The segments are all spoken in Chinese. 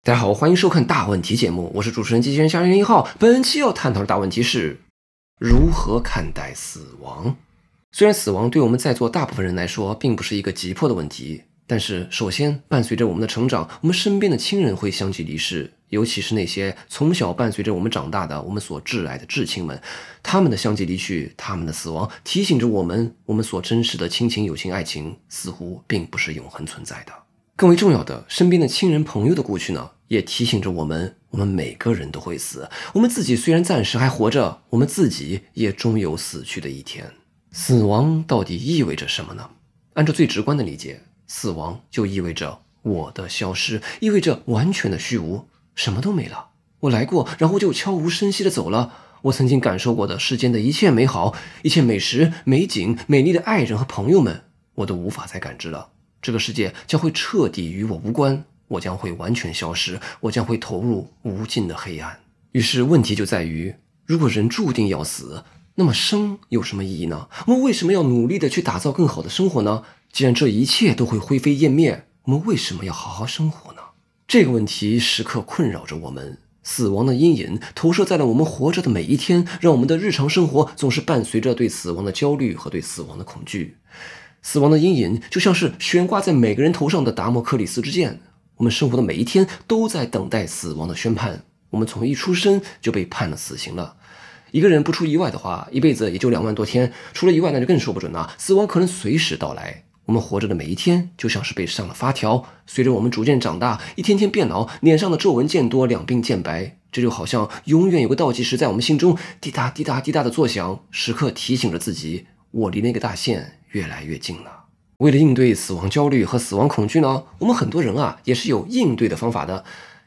大家好，欢迎收看大问题节目，我是主持人机器人夏人1号。本期要探讨的大问题是如何看待死亡。虽然死亡对我们在座大部分人来说并不是一个急迫的问题，但是首先伴随着我们的成长，我们身边的亲人会相继离世，尤其是那些从小伴随着我们长大的我们所挚爱的至亲们，他们的相继离去，他们的死亡提醒着我们所珍视的亲情、友情、爱情似乎并不是永恒存在的。更为重要的，身边的亲人朋友的故去呢，也提醒着我们每个人都会死，我们自己虽然暂时还活着，我们自己也终有死去的一天。死亡到底意味着什么呢？按照最直观的理解，死亡就意味着我的消失，意味着完全的虚无，什么都没了。我来过，然后就悄无声息地走了。我曾经感受过的世间的一切美好，一切美食、美景、美丽的爱人和朋友们，我都无法再感知了。这个世界将会彻底与我无关，我将会完全消失，我将会投入无尽的黑暗。于是问题就在于，如果人注定要死，那么生有什么意义呢？我们为什么要努力的去打造更好的生活呢？既然这一切都会灰飞烟灭，我们为什么要好好生活呢？这个问题时刻困扰着我们，死亡的阴影投射在了我们活着的每一天，让我们的日常生活总是伴随着对死亡的焦虑和对死亡的恐惧。死亡的阴影就像是悬挂在每个人头上的达摩克里斯之剑，我们生活的每一天都在等待死亡的宣判。我们从一出生就被判了死刑了。一个人不出意外的话，一辈子也就2万多天，出了意外那就更说不准了，死亡可能随时到来。我们活着的每一天就像是被上了发条，随着我们逐渐长大，一天天变老，脸上的皱纹渐多，两鬓渐白，这就好像永远有个倒计时在我们心中滴答滴答滴答的作响，时刻提醒着自己，我离那个大限越来越近了。为了应对死亡焦虑和死亡恐惧呢，我们很多人也是有应对的方法的。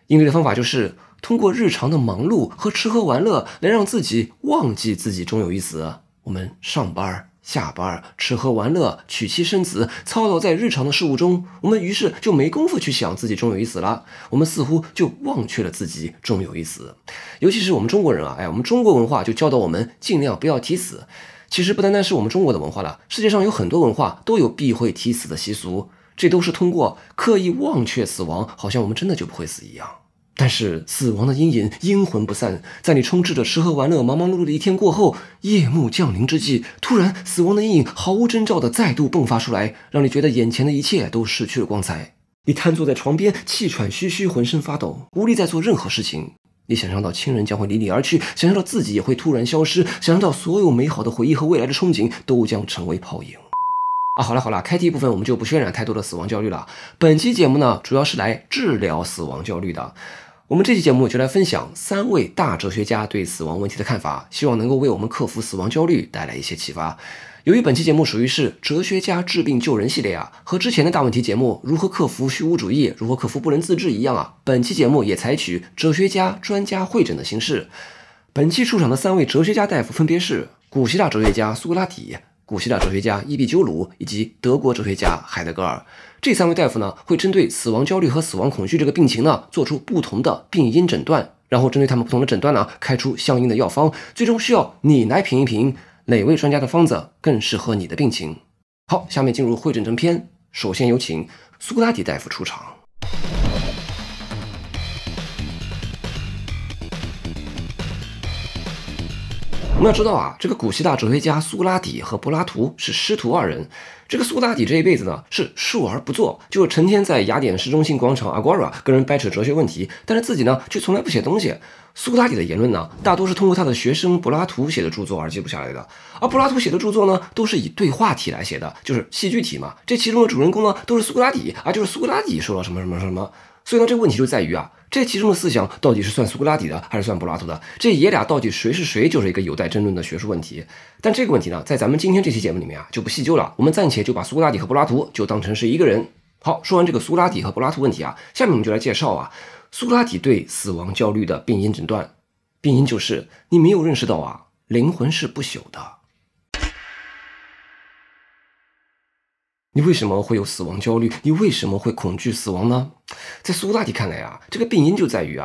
应对的方法就是通过日常的忙碌和吃喝玩乐来让自己忘记自己终有一死。我们上班下班，吃喝玩乐，娶妻生子，操劳在日常的事物中，我们于是就没工夫去想自己终有一死了，我们似乎就忘却了自己终有一死。尤其是我们中国人我们中国文化就教导我们尽量不要提死。其实不单单是我们中国的文化了，世界上有很多文化都有避讳提死的习俗，这都是通过刻意忘却死亡，好像我们真的就不会死一样。但是死亡的阴影阴魂不散，在你充斥着吃喝玩乐、忙忙碌碌的一天过后，夜幕降临之际，突然死亡的阴影毫无征兆的再度迸发出来，让你觉得眼前的一切都失去了光彩。你瘫坐在床边，气喘吁吁，浑身发抖，无力再做任何事情。你想象到亲人将会离你而去，想象到自己也会突然消失，想象到所有美好的回忆和未来的憧憬都将成为泡影。好了，开题部分我们就不渲染太多的死亡焦虑了。本期节目呢，主要是来治疗死亡焦虑的。我们这期节目就来分享3位大哲学家对死亡问题的看法，希望能够为我们克服死亡焦虑带来一些启发。由于本期节目属于是哲学家治病救人系列和之前的大问题节目如何克服虚无主义、如何克服不能自制一样本期节目也采取哲学家专家会诊的形式。本期出场的3位哲学家大夫分别是古希腊哲学家苏格拉底、古希腊哲学家伊壁鸠鲁以及德国哲学家海德格尔。这3位大夫呢，会针对死亡焦虑和死亡恐惧这个病情呢，做出不同的病因诊断，然后针对他们不同的诊断呢，开出相应的药方，最终需要你来评一评哪位专家的方子更适合你的病情。好，下面进入会诊正片，首先有请苏格拉底大夫出场。我们要知道这个古希腊哲学家苏格拉底和柏拉图是师徒2人。这个苏格拉底这一辈子呢是述而不作，就成天在雅典市中心广场 Agora 跟人掰扯哲学问题，但是自己呢却从来不写东西。苏格拉底的言论呢，大多是通过他的学生柏拉图写的著作而记录下来的，而柏拉图写的著作呢，都是以对话体来写的，就是戏剧体嘛。这其中的主人公呢，都是苏格拉底就是苏格拉底说了什么什么什么。所以呢，这个问题就在于这其中的思想到底是算苏格拉底的还是算柏拉图的？这爷俩到底谁是谁，就是一个有待争论的学术问题。但这个问题呢，在咱们今天这期节目里面就不细究了，我们暂且就把苏格拉底和柏拉图就当成是一个人。好，说完这个苏格拉底和柏拉图问题下面我们就来介绍苏格拉底对死亡焦虑的病因诊断。病因就是你没有认识到灵魂是不朽的。你为什么会有死亡焦虑？你为什么会恐惧死亡呢？在苏格拉底看来这个病因就在于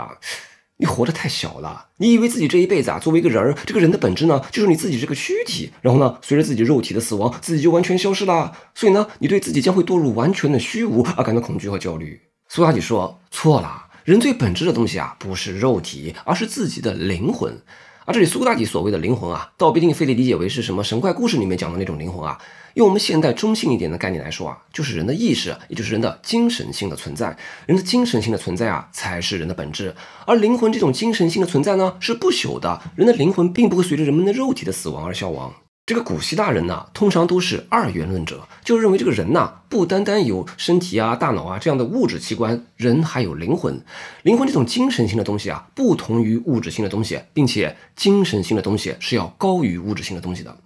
你活得太小了。你以为自己这一辈子作为一个人，这个人的本质呢，就是你自己这个躯体，然后呢，随着自己肉体的死亡，自己就完全消失了。所以呢，你对自己将会堕入完全的虚无感到恐惧和焦虑。苏格拉底说错了，人最本质的东西啊，不是肉体，而是自己的灵魂。而这里苏格拉底所谓的灵魂啊，倒不一定非得理解为是什么神怪故事里面讲的那种灵魂啊。用我们现代中性一点的概念来说啊，就是人的意识，也就是人的精神性的存在。人的精神性的存在啊，才是人的本质。而灵魂这种精神性的存在呢，是不朽的。人的灵魂并不会随着人们的肉体的死亡而消亡。这个古希腊人呢，通常都是二元论者，就认为这个人呢，不单单有身体啊、大脑啊这样的物质器官，人还有灵魂。灵魂这种精神性的东西啊，不同于物质性的东西，并且精神性的东西是要高于物质性的东西的。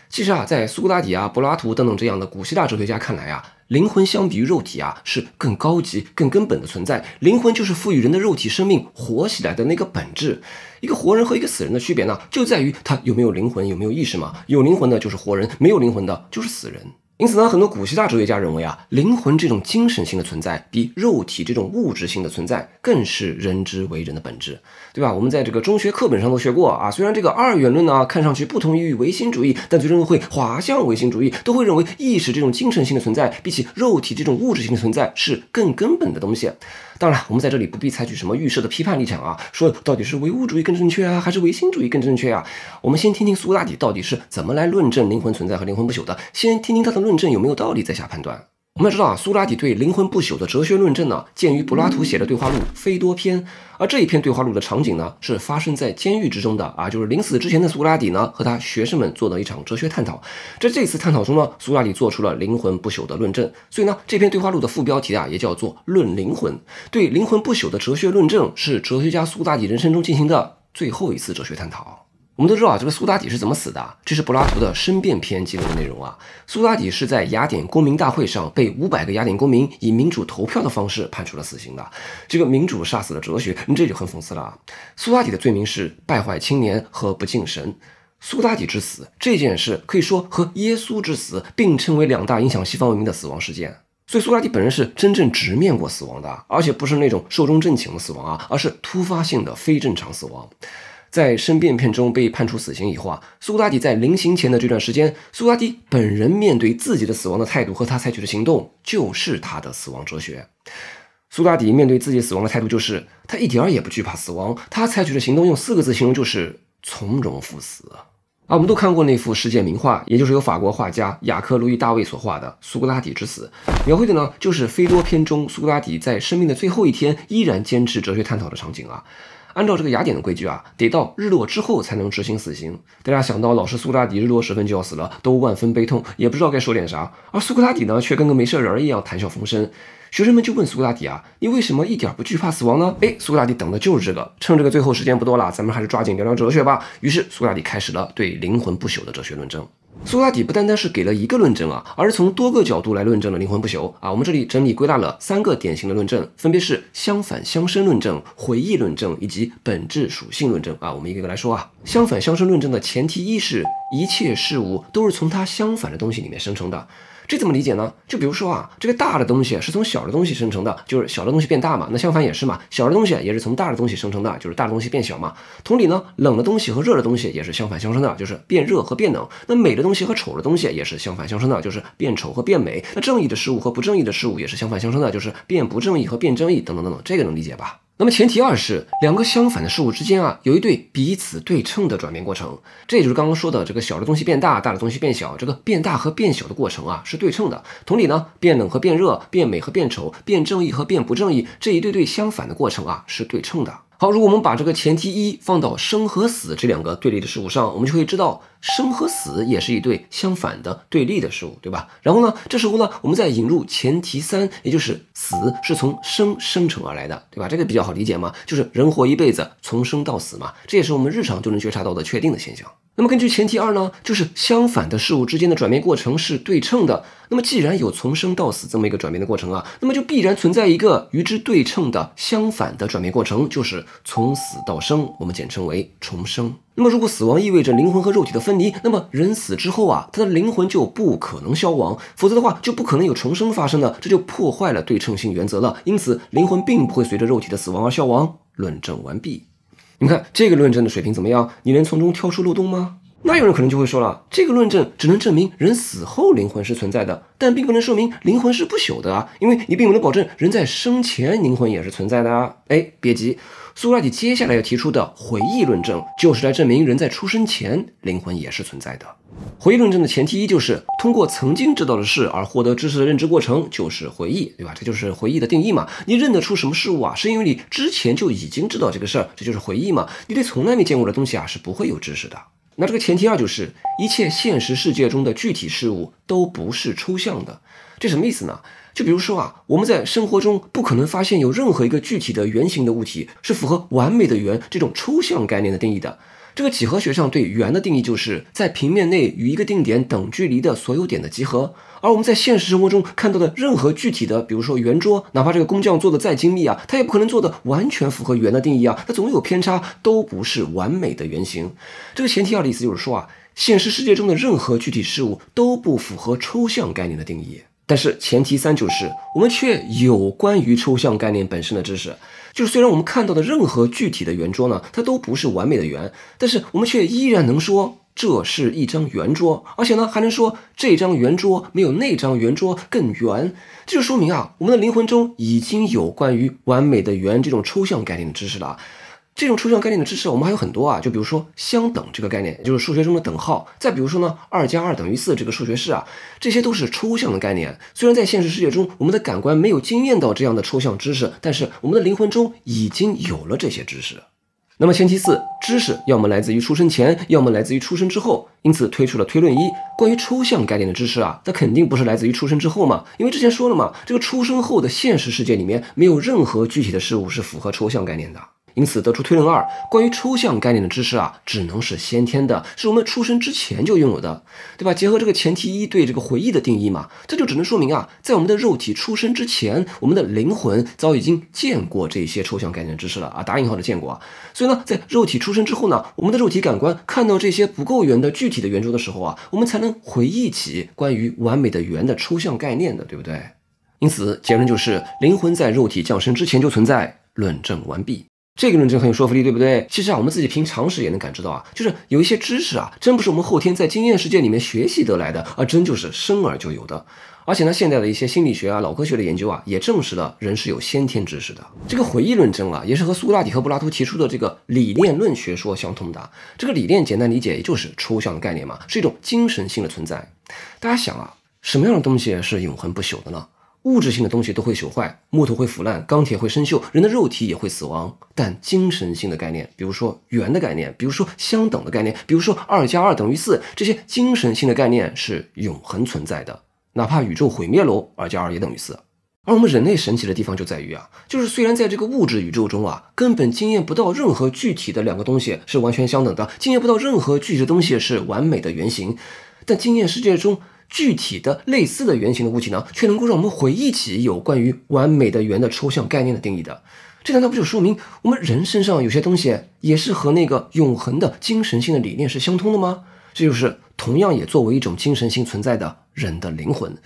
其实啊，在苏格拉底啊、柏拉图等等这样的古希腊哲学家看来啊，灵魂相比于肉体啊，是更高级、更根本的存在。灵魂就是赋予人的肉体生命活起来的那个本质。一个活人和一个死人的区别呢，就在于他有没有灵魂，有没有意识嘛。有灵魂的就是活人，没有灵魂的就是死人。因此呢，很多古希腊哲学家认为啊，灵魂这种精神性的存在，比肉体这种物质性的存在更是人之为人的本质，对吧？我们在这个中学课本上都学过啊。虽然这个二元论呢，看上去不同于唯心主义，但最终会滑向唯心主义，都会认为意识这种精神性的存在，比起肉体这种物质性的存在是更根本的东西。当然，我们在这里不必采取什么预设的批判立场啊，说到底是唯物主义更正确啊，还是唯心主义更正确啊？我们先听听苏格拉底到底是怎么来论证灵魂存在和灵魂不朽的，先听听他的论证有没有道理，再下判断。我们要知道啊，苏格拉底对灵魂不朽的哲学论证呢，见于柏拉图写的对话录《菲多篇》，而这一篇对话录的场景呢，是发生在监狱之中的啊，就是临死之前的苏格拉底呢，和他学生们做的一场哲学探讨。在这次探讨中呢，苏格拉底做出了灵魂不朽的论证，所以呢，这篇对话录的副标题啊，也叫做《论灵魂》。对灵魂不朽的哲学论证，是哲学家苏格拉底人生中进行的最后一次哲学探讨。我们都知道啊，这个苏格拉底是怎么死的？这是柏拉图的《申辩篇》记录的内容啊。苏格拉底是在雅典公民大会上被500个雅典公民以民主投票的方式判处了死刑的。这个民主杀死了哲学，这就很讽刺了啊。苏格拉底的罪名是败坏青年和不敬神。苏格拉底之死这件事可以说和耶稣之死并称为2大影响西方文明的死亡事件。所以苏格拉底本人是真正直面过死亡的，而且不是那种寿终正寝的死亡啊，而是突发性的非正常死亡。在申辩篇中被判处死刑以后啊，苏格拉底在临刑前的这段时间，苏格拉底本人面对自己的死亡的态度和他采取的行动，就是他的死亡哲学。苏格拉底面对自己死亡的态度就是，他一点也不惧怕死亡，他采取的行动用4个字形容，就是从容赴死。我们都看过那幅世界名画，也就是由法国画家雅克·路易·大卫所画的《苏格拉底之死》，描绘的呢就是《菲多篇》中苏格拉底在生命的最后一天依然坚持哲学探讨的场景啊。按照这个雅典的规矩啊，得到日落之后才能执行死刑。大家想到老师苏格拉底日落时分就要死了，都万分悲痛，也不知道该说点啥。而苏格拉底呢，却跟个没事人一样谈笑风生。学生们就问苏格拉底啊，你为什么一点不惧怕死亡呢？苏格拉底等的就是这个。趁这个最后时间不多了，咱们还是抓紧聊聊哲学吧。于是苏格拉底开始了对灵魂不朽的哲学论证。苏格拉底不单单是给了一个论证啊，而是从多个角度来论证了灵魂不朽啊。我们这里整理归纳了3个典型的论证，分别是相反相生论证、回忆论证以及本质属性论证啊。我们一个一个来说啊。相反相生论证的前提一是，一切事物都是从它相反的东西里面生成的。这怎么理解呢？就比如说啊，这个大的东西是从小的东西生成的，就是小的东西变大嘛。那相反也是嘛，小的东西也是从大的东西生成的，就是大的东西变小嘛。同理呢，冷的东西和热的东西也是相反相生的，就是变热和变冷。那美的东西和丑的东西也是相反相生的，就是变丑和变美。那正义的事物和不正义的事物也是相反相生的，就是变不正义和变正义等等等等。这个能理解吧？那么前提2是2个相反的事物之间啊，有一对彼此对称的转变过程，这也就是刚刚说的这个小的东西变大，大的东西变小，这个变大和变小的过程啊是对称的。同理呢，变冷和变热，变美和变丑，变正义和变不正义，这一对相反的过程啊是对称的。好，如果我们把这个前提1放到生和死这2个对立的事物上，我们就会知道生和死也是一对相反的对立的事物，对吧？然后呢，这时候呢，我们再引入前提3，也就是死是从生成而来的，对吧？这个比较好理解嘛，就是人活一辈子从生到死嘛，这也是我们日常就能觉察到的确定的现象。那么根据前提2呢，就是相反的事物之间的转变过程是对称的。那么既然有从生到死这么一个转变的过程啊，那么就必然存在一个与之对称的相反的转变过程，就是从死到生，我们简称为重生。那么如果死亡意味着灵魂和肉体的分离，那么人死之后啊，他的灵魂就不可能消亡，否则的话就不可能有重生发生的，这就破坏了对称性原则了。因此灵魂并不会随着肉体的死亡而消亡。论证完毕。你们看这个论证的水平怎么样？你能从中挑出漏洞吗？那有人可能就会说了，这个论证只能证明人死后灵魂是存在的，但并不能说明灵魂是不朽的啊，因为你并不能保证人在生前灵魂也是存在的啊。别急，苏格拉底接下来要提出的回忆论证，就是来证明人在出生前灵魂也是存在的。回忆论证的前提一就是通过曾经知道的事而获得知识的认知过程就是回忆，对吧？这就是回忆的定义嘛。你认得出什么事物啊，是因为你之前就已经知道这个事儿，这就是回忆嘛。你对从来没见过的东西啊是不会有知识的。那这个前提二就是一切现实世界中的具体事物都不是抽象的。这什么意思呢？就比如说啊，我们在生活中不可能发现有任何一个具体的圆形的物体是符合完美的圆这种抽象概念的定义的。这个几何学上对圆的定义就是在平面内与一个定点等距离的所有点的集合。而我们在现实生活中看到的任何具体的，比如说圆桌，哪怕这个工匠做的再精密啊，它也不可能做的完全符合圆的定义啊，它总有偏差，都不是完美的圆形。这个前提二的意思就是说啊，现实世界中的任何具体事物都不符合抽象概念的定义。但是前提三就是我们却有关于抽象概念本身的知识，就是虽然我们看到的任何具体的圆桌呢，它都不是完美的圆，但是我们却依然能说这是一张圆桌，而且呢还能说这张圆桌没有那张圆桌更圆。这就说明啊，我们的灵魂中已经有关于完美的圆这种抽象概念的知识了。这种抽象概念的知识我们还有很多啊，就比如说相等这个概念，就是数学中的等号，再比如说呢2+2=4这个数学式啊，这些都是抽象的概念。虽然在现实世界中我们的感官没有经验到这样的抽象知识，但是我们的灵魂中已经有了这些知识。那么前提四，知识要么来自于出生前，要么来自于出生之后，因此推出了推论一，关于抽象概念的知识啊，它肯定不是来自于出生之后嘛，因为之前说了嘛，这个出生后的现实世界里面没有任何具体的事物是符合抽象概念的。因此得出推论二，关于抽象概念的知识啊，只能是先天的，是我们出生之前就拥有的，对吧？结合这个前提一对这个回忆的定义嘛，这就只能说明啊，在我们的肉体出生之前，我们的灵魂早已经见过这些抽象概念的知识了啊，打引号的见过啊。所以呢，在肉体出生之后呢，我们的肉体感官看到这些不够圆的具体的圆桌的时候啊，我们才能回忆起关于完美的圆的抽象概念的，对不对？因此结论就是灵魂在肉体降生之前就存在，论证完毕。这个论证很有说服力，对不对？其实啊，我们自己凭常识也能感知到啊，就是有一些知识啊，真不是我们后天在经验世界里面学习得来的，而真就是生而就有的。而且呢，现在的一些心理学啊、脑科学的研究啊，也证实了人是有先天知识的。这个回忆论证啊，也是和苏格拉底和柏拉图提出的这个理念论学说相通的。这个理念简单理解，也就是抽象的概念嘛，是一种精神性的存在。大家想啊，什么样的东西是永恒不朽的呢？物质性的东西都会朽坏，木头会腐烂，钢铁会生锈，人的肉体也会死亡。但精神性的概念，比如说圆的概念，比如说相等的概念，比如说2+2=4，这些精神性的概念是永恒存在的。哪怕宇宙毁灭喽，2+2也等于4。而我们人类神奇的地方就在于啊，就是虽然在这个物质宇宙中啊，根本经验不到任何具体的两个东西是完全相等的，经验不到任何具体的东西是完美的原型，但经验世界中具体的类似的圆形的物体呢，却能够让我们回忆起有关于完美的圆的抽象概念的定义的。这难道不就说明我们人身上有些东西也是和那个永恒的精神性的理念是相通的吗？这就是同样也作为一种精神性存在的人的灵魂。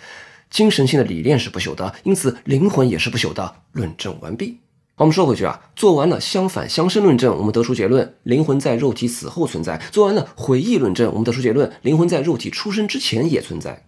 精神性的理念是不朽的，因此灵魂也是不朽的。论证完毕。好，我们说回去啊，做完了相反相生论证，我们得出结论，灵魂在肉体死后存在；做完了回忆论证，我们得出结论，灵魂在肉体出生之前也存在。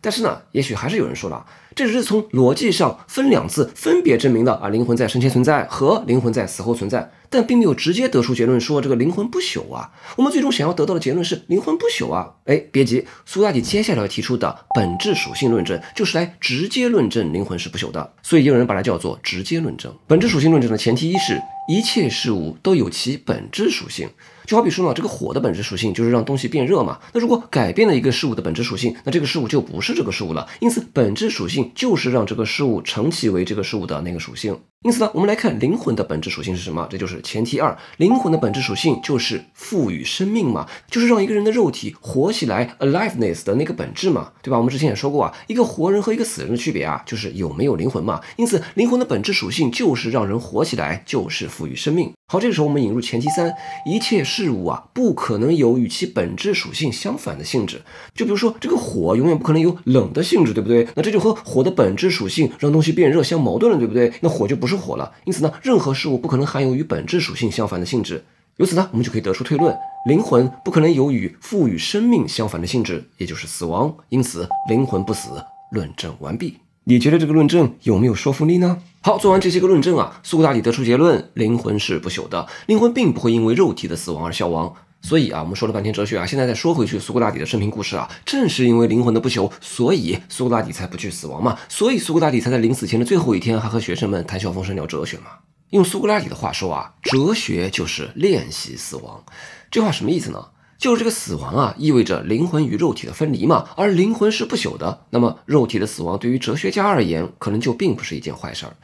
但是呢，也许还是有人说了，这只是从逻辑上分两次分别证明了灵魂在生前存在和灵魂在死后存在，但并没有直接得出结论说这个灵魂不朽啊。我们最终想要得到的结论是灵魂不朽啊。别急，苏格拉底接下来要提出的本质属性论证就是来直接论证灵魂是不朽的，所以也有人把它叫做直接论证。本质属性论证的前提一是一切事物都有其本质属性。就好比说呢，这个火的本质属性就是让东西变热嘛。那如果改变了一个事物的本质属性，那这个事物就不是这个事物了。因此，本质属性就是让这个事物成其为这个事物的那个属性。因此呢，我们来看灵魂的本质属性是什么？这就是前提二，灵魂的本质属性就是赋予生命嘛，就是让一个人的肉体活起来 aliveness 的那个本质嘛，对吧？我们之前也说过啊，一个活人和一个死人的区别啊，就是有没有灵魂嘛。因此，灵魂的本质属性就是让人活起来，就是赋予生命。好，这个时候我们引入前提三，一切事物啊，不可能有与其本质属性相反的性质。就比如说，这个火永远不可能有冷的性质，对不对？那这就和火的本质属性让东西变热相矛盾了，对不对？那火就不是火了。因此呢，任何事物不可能含有与本质属性相反的性质。由此呢，我们就可以得出推论：灵魂不可能有与赋予生命相反的性质，也就是死亡。因此，灵魂不死，论证完毕。你觉得这个论证有没有说服力呢？好，做完这些个论证啊，苏格拉底得出结论：灵魂是不朽的，灵魂并不会因为肉体的死亡而消亡。所以啊，我们说了半天哲学啊，现在再说回去苏格拉底的生平故事啊，正是因为灵魂的不朽，所以苏格拉底才不惧死亡嘛，所以苏格拉底才在临死前的最后一天还和学生们谈笑风生聊哲学嘛。用苏格拉底的话说啊，哲学就是练习死亡。这话什么意思呢？就是这个死亡啊，意味着灵魂与肉体的分离嘛，而灵魂是不朽的，那么肉体的死亡对于哲学家而言，可能就并不是一件坏事儿。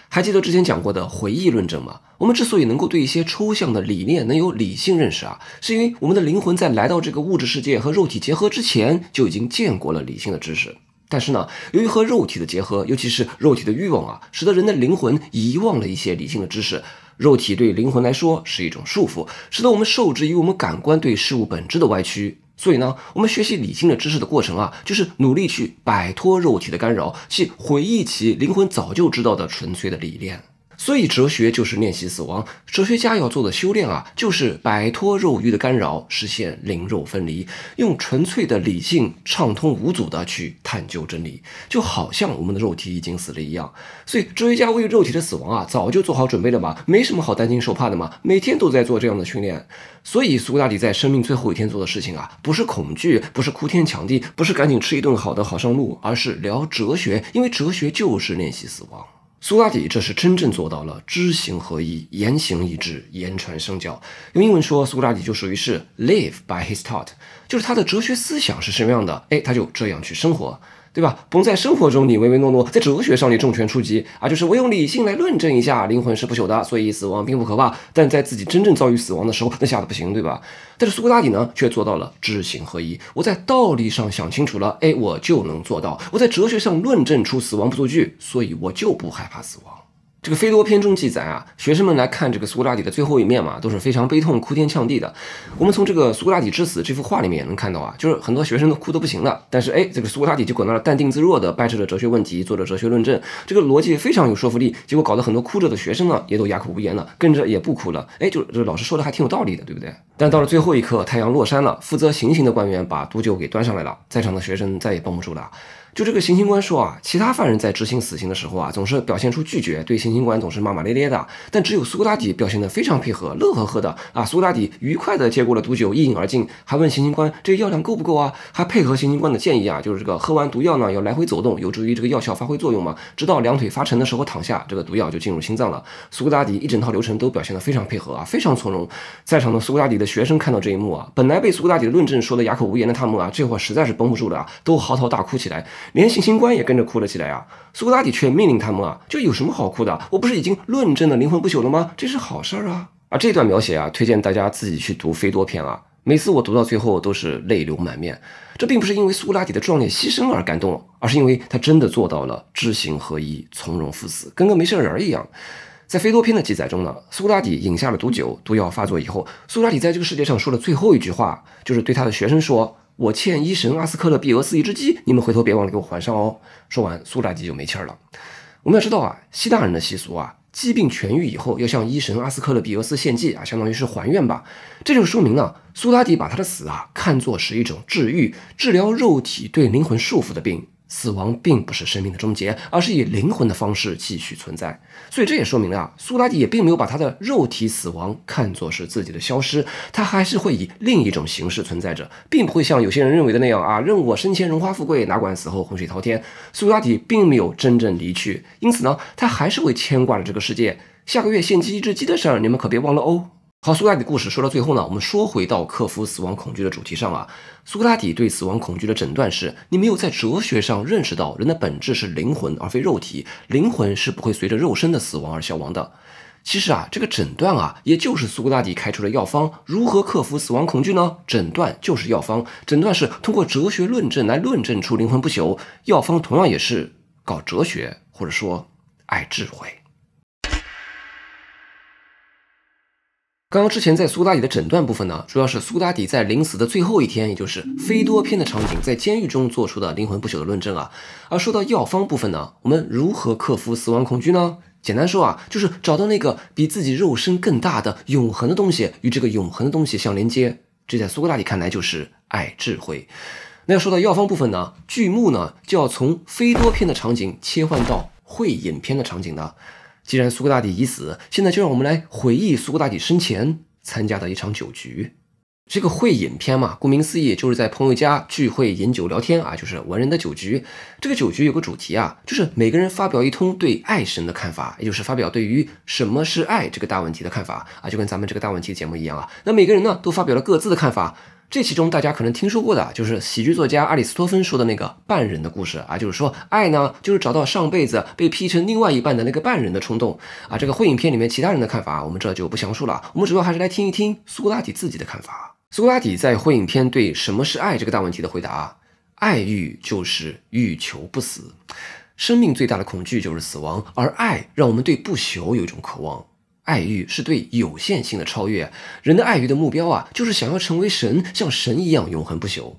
还记得之前讲过的回忆论证吗？我们之所以能够对一些抽象的理念能有理性认识啊，是因为我们的灵魂在来到这个物质世界和肉体结合之前，就已经见过了理性的知识。但是呢，由于和肉体的结合，尤其是肉体的欲望啊，使得人的灵魂遗忘了一些理性的知识。肉体对灵魂来说是一种束缚，使得我们受制于我们感官对事物本质的歪曲。所以呢，我们学习理性的知识的过程啊，就是努力去摆脱肉体的干扰，去回忆起灵魂早就知道的纯粹的理念。所以哲学就是练习死亡，哲学家要做的修炼啊，就是摆脱肉欲的干扰，实现灵肉分离，用纯粹的理性畅通无阻的去探究真理，就好像我们的肉体已经死了一样。所以哲学家为肉体的死亡啊，早就做好准备了嘛，没什么好担惊受怕的嘛，每天都在做这样的训练。所以苏格拉底在生命最后一天做的事情啊，不是恐惧，不是哭天抢地，不是赶紧吃一顿好的好上路，而是聊哲学，因为哲学就是练习死亡。苏格拉底这是真正做到了知行合一，言行一致，言传身教。用英文说，苏格拉底就属于是 live by his thought， 就是他的哲学思想是什么样的，他就这样去生活，对吧？不用在生活中你唯唯诺诺，在哲学上你重拳出击啊，就是我用理性来论证一下灵魂是不朽的，所以死亡并不可怕。但在自己真正遭遇死亡的时候，那吓得不行，对吧？但是苏格拉底呢，却做到了知行合一。我在道理上想清楚了，我就能做到；我在哲学上论证出死亡不足惧，所以我就不害怕死亡。这个《斐多篇》中记载啊，学生们来看这个苏格拉底的最后一面嘛，都是非常悲痛、哭天抢地的。我们从这个苏格拉底之死这幅画里面也能看到啊，就是很多学生都哭得不行了，但是这个苏格拉底就搁那儿淡定自若的掰扯着哲学问题，做着哲学论证，这个逻辑非常有说服力。结果搞得很多哭着的学生呢，也都哑口无言了，跟着也不哭了。就这老师说的还挺有道理的，对不对？但到了最后一刻，太阳落山了，负责行刑的官员把毒酒给端上来了，在场的学生再也绷不住了。就这个行刑官说啊，其他犯人在执行死刑的时候啊，总是表现出拒绝，对行刑官总是骂骂咧咧的，但只有苏格拉底表现得非常配合，乐呵呵的啊。苏格拉底愉快地接过了毒酒，一饮而尽，还问行刑官这个药量够不够啊？还配合行刑官的建议啊，就是这个喝完毒药呢要来回走动，有助于这个药效发挥作用嘛。直到两腿发沉的时候躺下，这个毒药就进入心脏了。苏格拉底一整套流程都表现得非常配合啊，非常从容。在场的苏格拉底的学生看到这一幕啊，本来被苏格拉底的论证说得哑口无言的他们啊，这会儿实在是绷不住了啊，都嚎啕大哭起来。连行刑官也跟着哭了起来啊！苏格拉底却命令他们啊，就有什么好哭的？我不是已经论证了灵魂不朽了吗？这是好事啊！这段描写啊，推荐大家自己去读《斐多篇》啊。每次我读到最后都是泪流满面。这并不是因为苏格拉底的壮烈牺牲而感动，而是因为他真的做到了知行合一，从容赴死，跟个没事人一样。在《斐多篇》的记载中呢，苏格拉底饮下了毒酒，毒药发作以后，苏格拉底在这个世界上说的最后一句话，就是对他的学生说：“我欠医神阿斯克勒庇俄斯一只鸡，你们回头别忘了给我还上哦。”说完，苏格拉底就没气儿了。我们要知道啊，希腊人的习俗啊，疾病痊愈以后要向医神阿斯克勒庇俄斯献祭啊，相当于是还愿吧。这就说明呢，苏格拉底把他的死啊看作是一种治愈、治疗肉体对灵魂束缚的病。死亡并不是生命的终结，而是以灵魂的方式继续存在。所以这也说明了苏格拉底也并没有把他的肉体死亡看作是自己的消失，他还是会以另一种形式存在着，并不会像有些人认为的那样啊，任我生前荣华富贵，哪管死后浑水滔天。苏格拉底并没有真正离去，因此呢，他还是会牵挂着这个世界。下个月献祭一只鸡的事儿，你们可别忘了哦。好，苏格拉底的故事说到最后呢，我们说回到克服死亡恐惧的主题上啊。苏格拉底对死亡恐惧的诊断是：你没有在哲学上认识到人的本质是灵魂而非肉体，灵魂是不会随着肉身的死亡而消亡的。其实啊，这个诊断啊，也就是苏格拉底开出的药方。如何克服死亡恐惧呢？诊断就是药方，诊断是通过哲学论证来论证出灵魂不朽，药方同样也是搞哲学，或者说爱智慧。刚刚之前在苏格拉底的诊断部分呢，主要是苏格拉底在临死的最后一天，也就是菲多篇的场景，在监狱中做出的灵魂不朽的论证啊。而说到药方部分呢，我们如何克服死亡恐惧呢？简单说啊，就是找到那个比自己肉身更大的永恒的东西，与这个永恒的东西相连接。这在苏格拉底看来就是爱智慧。那要说到药方部分呢，剧目呢就要从菲多篇的场景切换到会饮篇的场景呢。既然苏格拉底已死，现在就让我们来回忆苏格拉底生前参加的一场酒局。这个会饮篇嘛，顾名思义就是在朋友家聚会饮酒聊天啊，就是文人的酒局。这个酒局有个主题啊，就是每个人发表一通对爱神的看法，也就是发表对于什么是爱这个大问题的看法啊，就跟咱们这个大问题节目一样啊。那每个人呢都发表了各自的看法。这其中大家可能听说过的就是喜剧作家阿里斯托芬说的那个半人的故事啊，就是说爱呢就是找到上辈子被劈成另外一半的那个半人的冲动啊。这个会饮篇里面其他人的看法我们这就不详述了，我们主要还是来听一听苏格拉底自己的看法。苏格拉底在会饮篇对什么是爱这个大问题的回答：爱欲就是欲求不死，生命最大的恐惧就是死亡，而爱让我们对不朽有一种渴望。爱欲是对有限性的超越，人的爱欲的目标啊，就是想要成为神，像神一样永恒不朽。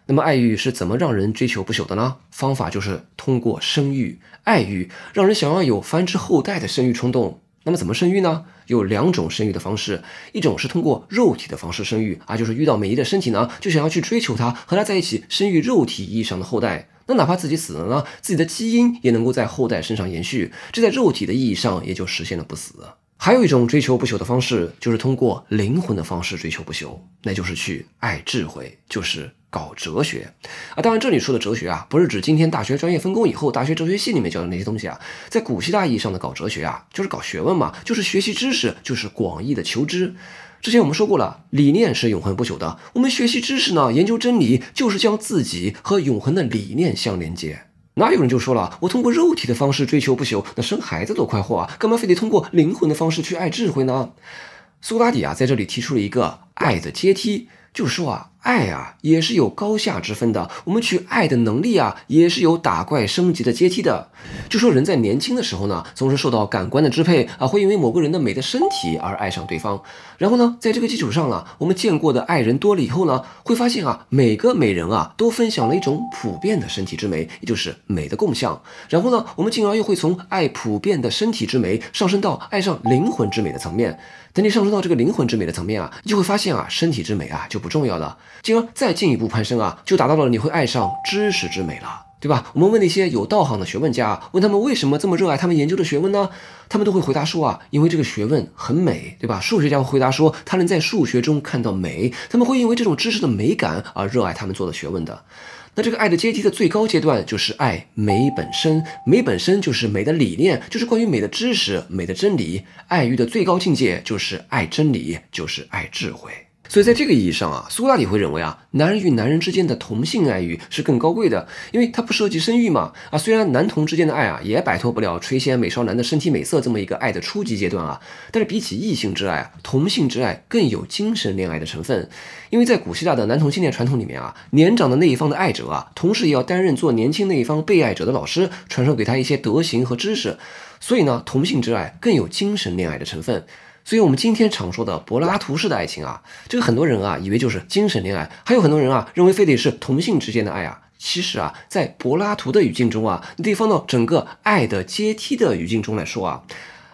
那么爱欲是怎么让人追求不朽的呢？方法就是通过生育。爱欲让人想要有繁殖后代的生育冲动。那么怎么生育呢？有两种生育的方式，一种是通过肉体的方式生育啊，就是遇到美丽的身体呢，就想要去追求它，和它在一起生育肉体意义上的后代。那哪怕自己死了呢，自己的基因也能够在后代身上延续，这在肉体的意义上也就实现了不死。还有一种追求不朽的方式，就是通过灵魂的方式追求不朽，那就是去爱智慧，就是搞哲学啊。当然这里说的哲学啊，不是指今天大学专业分工以后大学哲学系里面教的那些东西啊，在古希腊意义上的搞哲学啊，就是搞学问嘛，就是学习知识，就是广义的求知。之前我们说过了，理念是永恒不朽的，我们学习知识呢，研究真理，就是将自己和永恒的理念相连接。哪有人就说了，我通过肉体的方式追求不朽，那生孩子多快活啊，干嘛非得通过灵魂的方式去爱智慧呢？苏格拉底啊在这里提出了一个爱的阶梯，就是说啊，爱啊也是有高下之分的，我们去爱的能力啊也是有打怪升级的阶梯的。就说人在年轻的时候呢，总是受到感官的支配啊，会因为某个人的美的身体而爱上对方。然后呢，在这个基础上啊，我们见过的爱人多了以后呢，会发现啊，每个美人啊都分享了一种普遍的身体之美，也就是美的共相。然后呢，我们进而又会从爱普遍的身体之美上升到爱上灵魂之美的层面。等你上升到这个灵魂之美的层面啊，你就会发现啊，身体之美啊就不重要了，进而再进一步攀升啊，就达到了你会爱上知识之美了。对吧？我们问那些有道行的学问家，问他们为什么这么热爱他们研究的学问呢？他们都会回答说啊，因为这个学问很美，对吧？数学家会回答说，他能在数学中看到美，他们会因为这种知识的美感而热爱他们做的学问的。那这个爱的阶梯的最高阶段就是爱美本身，美本身就是美的理念，就是关于美的知识、美的真理。爱欲的最高境界就是爱真理，就是爱智慧。所以在这个意义上啊，苏格拉底会认为啊，男人与男人之间的同性爱欲是更高贵的，因为它不涉及生育嘛。啊，虽然男同之间的爱啊，也摆脱不了垂涎美少男的身体美色这么一个爱的初级阶段啊，但是比起异性之爱啊，同性之爱更有精神恋爱的成分。因为在古希腊的男同性恋传统里面啊，年长的那一方的爱者啊，同时也要担任做年轻那一方被爱者的老师，传授给他一些德行和知识。所以呢，同性之爱更有精神恋爱的成分。所以我们今天常说的柏拉图式的爱情啊，这个很多人啊以为就是精神恋爱，还有很多人啊认为非得是同性之间的爱啊。其实啊，在柏拉图的语境中啊，你得放到整个爱的阶梯的语境中来说啊，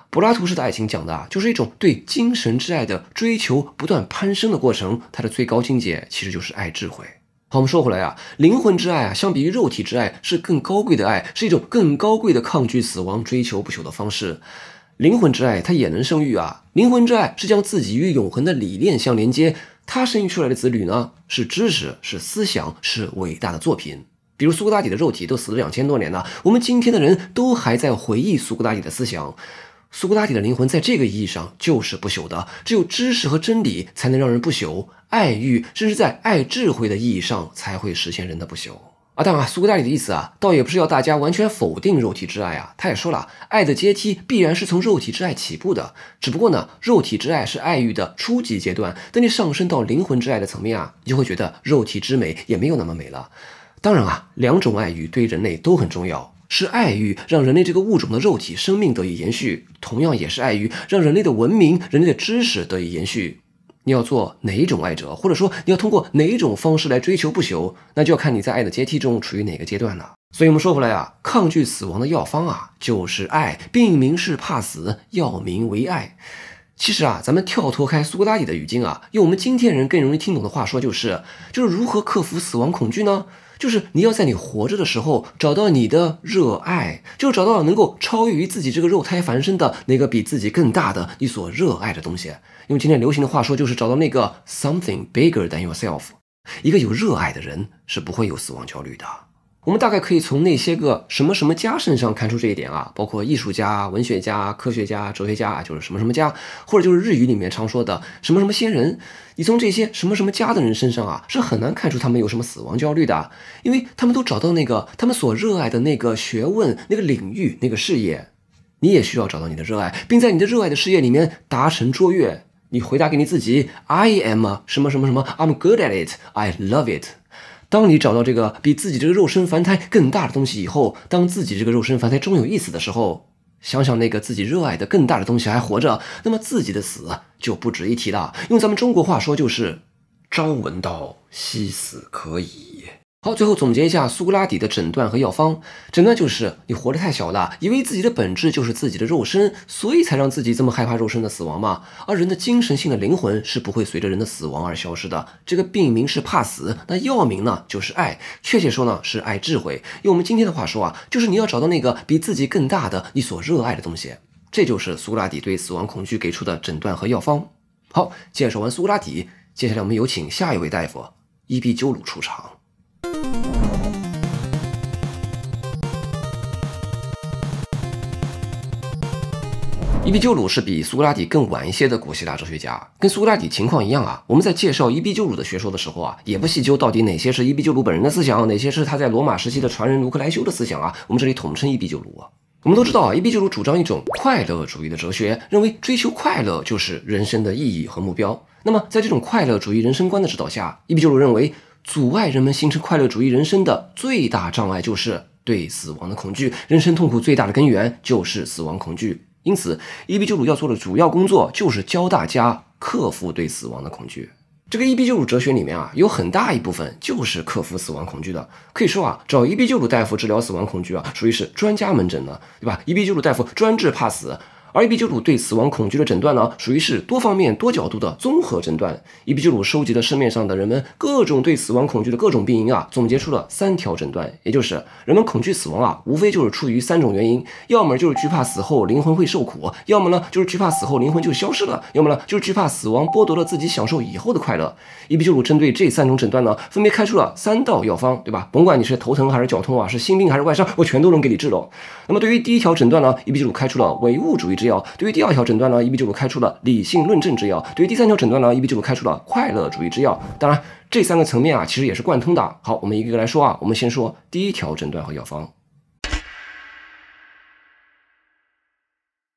柏拉图式的爱情讲的啊，就是一种对精神之爱的追求不断攀升的过程，它的最高境界其实就是爱智慧。好，我们说回来啊，灵魂之爱啊，相比于肉体之爱是更高贵的爱，是一种更高贵的抗拒死亡、追求不朽的方式。灵魂之爱它也能生育啊，灵魂之爱是将自己与永恒的理念相连接，它生育出来的子女呢，是知识，是思想，是伟大的作品。比如苏格拉底的肉体都死了2000多年了，我们今天的人都还在回忆苏格拉底的思想。苏格拉底的灵魂在这个意义上就是不朽的，只有知识和真理才能让人不朽，爱欲甚至在爱智慧的意义上才会实现人的不朽。当然苏格拉底的意思啊，倒也不是要大家完全否定肉体之爱啊。他也说了，爱的阶梯必然是从肉体之爱起步的，只不过呢，肉体之爱是爱欲的初级阶段，等你上升到灵魂之爱的层面啊，你就会觉得肉体之美也没有那么美了。当然啊，两种爱欲对人类都很重要，是爱欲让人类这个物种的肉体生命得以延续，同样也是爱欲让人类的文明、人类的知识得以延续。你要做哪一种爱者，或者说你要通过哪一种方式来追求不朽，那就要看你在爱的阶梯中处于哪个阶段了。所以我们说回来啊，抗拒死亡的药方啊，就是爱，病名是怕死，药名为爱。其实啊，咱们跳脱开苏格拉底的语境啊，用我们今天人更容易听懂的话说，就是如何克服死亡恐惧呢？就是你要在你活着的时候找到你的热爱，就找到能够超越于自己这个肉胎凡身的那个比自己更大的你所热爱的东西。用今天流行的话说，就是找到那个 something bigger than yourself。一个有热爱的人是不会有死亡焦虑的。我们大概可以从那些个什么什么家身上看出这一点啊，包括艺术家、文学家、科学家、哲学家，就是什么什么家，或者就是日语里面常说的什么什么仙人。你从这些什么什么家的人身上啊，是很难看出他们有什么死亡焦虑的，因为他们都找到那个他们所热爱的那个学问、那个领域、那个事业。你也需要找到你的热爱，并在你的热爱的事业里面达成卓越。你回答给你自己 I am 什么什么什么 I'm good at it, I love it。当你找到这个比自己这个肉身凡胎更大的东西以后，当自己这个肉身凡胎终有一死的时候，想想那个自己热爱的更大的东西还活着，那么自己的死就不值一提了。用咱们中国话说就是朝闻道，夕死可矣。好，最后总结一下苏格拉底的诊断和药方。诊断就是你活得太小了，以为自己的本质就是自己的肉身，所以才让自己这么害怕肉身的死亡嘛。而人的精神性的灵魂是不会随着人的死亡而消失的。这个病名是怕死，那药名呢就是爱，确切说呢是爱智慧。用我们今天的话说啊，就是你要找到那个比自己更大的你所热爱的东西。这就是苏格拉底对死亡恐惧给出的诊断和药方。好，介绍完苏格拉底，接下来我们有请下一位大夫伊壁鸠鲁出场。伊壁鸠鲁是比苏格拉底更晚一些的古希腊哲学家，跟苏格拉底情况一样啊。我们在介绍伊壁鸠鲁的学说的时候啊，也不细究到底哪些是伊壁鸠鲁本人的思想，哪些是他在罗马时期的传人卢克莱修的思想啊。我们这里统称伊壁鸠鲁啊。我们都知道啊，伊壁鸠鲁主张一种快乐主义的哲学，认为追求快乐就是人生的意义和目标。那么在这种快乐主义人生观的指导下，伊壁鸠鲁认为阻碍人们形成快乐主义人生的最大障碍就是对死亡的恐惧，人生痛苦最大的根源就是死亡恐惧。因此，伊壁鸠鲁要做的主要工作就是教大家克服对死亡的恐惧。这个伊壁鸠鲁哲学里面啊，有很大一部分就是克服死亡恐惧的。可以说啊，找伊壁鸠鲁大夫治疗死亡恐惧啊，属于是专家门诊了，对吧？伊壁鸠鲁大夫专治怕死。而伊壁鸠鲁对死亡恐惧的诊断呢，属于是多方面多角度的综合诊断。伊壁鸠鲁收集了市面上的人们各种对死亡恐惧的各种病因啊，总结出了3条诊断，也就是人们恐惧死亡啊，无非就是出于3种原因，要么就是惧怕死后灵魂会受苦，要么呢就是惧怕死后灵魂就消失了，要么呢就是惧怕死亡剥夺了自己享受以后的快乐。伊壁鸠鲁针对这3种诊断呢，分别开出了3道药方，对吧？甭管你是头疼还是脚痛啊，是心病还是外伤，我全都能给你治了。那么对于第1条诊断呢，伊壁鸠鲁开出了唯物主义之药；对于第2条诊断呢，伊壁鸠鲁开出了理性论证之药；对于第3条诊断呢，伊壁鸠鲁开出了快乐主义之药。当然，这3个层面啊，其实也是贯通的。好，我们一个一个来说啊。我们先说第1条诊断和药方。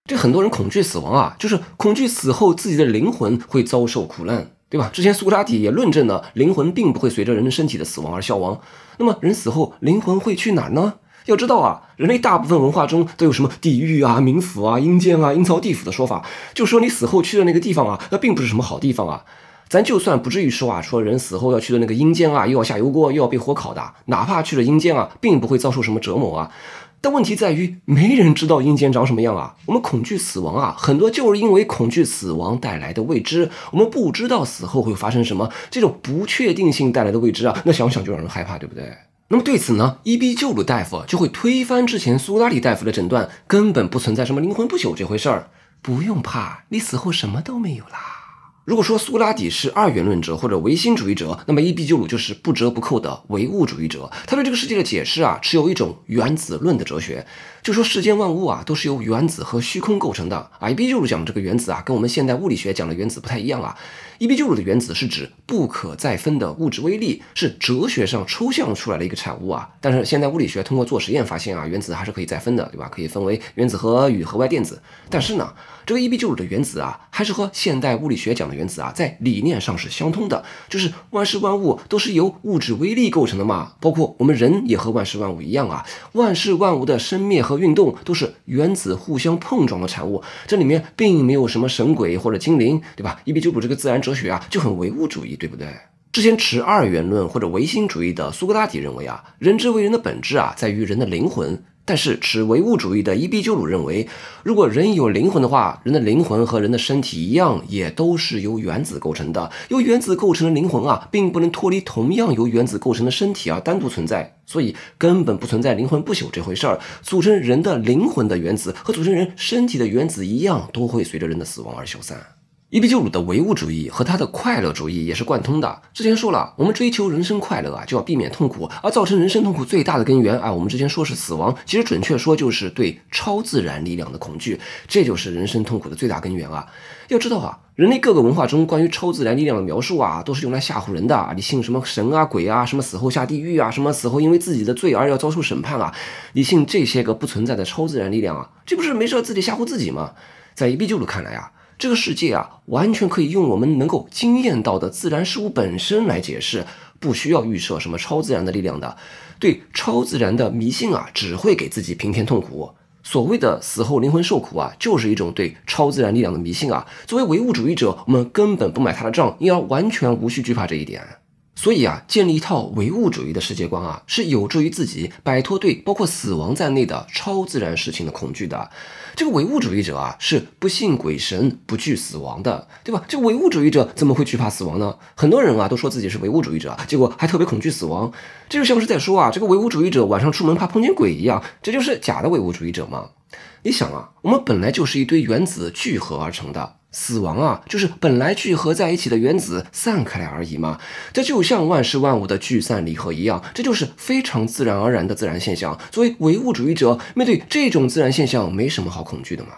这很多人恐惧死亡啊，就是恐惧死后自己的灵魂会遭受苦难，对吧？之前苏格拉底也论证了灵魂并不会随着人身体的死亡而消亡。那么人死后灵魂会去哪儿呢？要知道啊，人类大部分文化中都有什么地狱啊、冥府啊、阴间啊、阴曹地府的说法，就说你死后去的那个地方啊，那并不是什么好地方啊。咱就算不至于说啊，说人死后要去的那个阴间啊，又要下油锅，又要被火烤的，哪怕去了阴间啊，并不会遭受什么折磨啊。但问题在于，没人知道阴间长什么样啊。我们恐惧死亡啊，很多就是因为恐惧死亡带来的未知，我们不知道死后会发生什么，这种不确定性带来的未知啊，那想想就让人害怕，对不对？那么对此呢，伊壁鸠鲁大夫就会推翻之前苏格拉底大夫的诊断，根本不存在什么灵魂不朽这回事儿，不用怕，你死后什么都没有啦。如果说苏格拉底是二元论者或者唯心主义者，那么伊壁鸠鲁就是不折不扣的唯物主义者。他对这个世界的解释啊，持有一种原子论的哲学，就说世间万物啊都是由原子和虚空构成的啊。伊壁鸠鲁讲的这个原子啊，跟我们现代物理学讲的原子不太一样啊。伊壁鸠鲁的原子是指不可再分的物质微粒，是哲学上抽象出来的一个产物啊。但是现代物理学通过做实验发现啊，原子还是可以再分的，对吧？可以分为原子核与核外电子。但是呢，这个伊壁鸠鲁的原子啊，还是和现代物理学讲的的原子啊，在理念上是相通的，就是万事万物都是由物质微粒构成的嘛，包括我们人也和万事万物一样啊，万事万物的生灭和运动都是原子互相碰撞的产物，这里面并没有什么神鬼或者精灵，对吧？伊壁鸠鲁这个自然哲学啊，就很唯物主义，对不对？之前持二元论或者唯心主义的苏格拉底认为啊，人之为人的本质啊，在于人的灵魂。但是持唯物主义的伊壁鸠鲁认为，如果人有灵魂的话，人的灵魂和人的身体一样，也都是由原子构成的。由原子构成的灵魂啊，并不能脱离同样由原子构成的身体而单独存在，所以根本不存在灵魂不朽这回事儿。组成人的灵魂的原子和组成人身体的原子一样，都会随着人的死亡而消散。伊壁鸠鲁的唯物主义和他的快乐主义也是贯通的。之前说了，我们追求人生快乐啊，就要避免痛苦，而造成人生痛苦最大的根源啊，我们之前说是死亡，其实准确说就是对超自然力量的恐惧，这就是人生痛苦的最大根源啊。要知道啊，人类各个文化中关于超自然力量的描述啊，都是用来吓唬人的。你信什么神啊鬼啊，什么死后下地狱啊，什么死后因为自己的罪而要遭受审判啊，你信这些个不存在的超自然力量啊，这不是没事自己吓唬自己吗？在伊壁鸠鲁看来啊，这个世界啊，完全可以用我们能够经验到的自然事物本身来解释，不需要预设什么超自然的力量的。对超自然的迷信啊，只会给自己平添痛苦。所谓的死后灵魂受苦啊，就是一种对超自然力量的迷信啊。作为唯物主义者，我们根本不买他的账，因而完全无需惧怕这一点。所以啊，建立一套唯物主义的世界观啊，是有助于自己摆脱对包括死亡在内的超自然事情的恐惧的。这个唯物主义者啊，是不信鬼神、不惧死亡的，对吧？这个唯物主义者怎么会惧怕死亡呢？很多人啊都说自己是唯物主义者，结果还特别恐惧死亡，这就像是在说啊，这个唯物主义者晚上出门怕碰见鬼一样，这就是假的唯物主义者嘛。你想啊，我们本来就是一堆原子聚合而成的。死亡啊，就是本来聚合在一起的原子散开来而已嘛。这就像万事万物的聚散离合一样，这就是非常自然而然的自然现象。作为唯物主义者，面对这种自然现象，没什么好恐惧的嘛。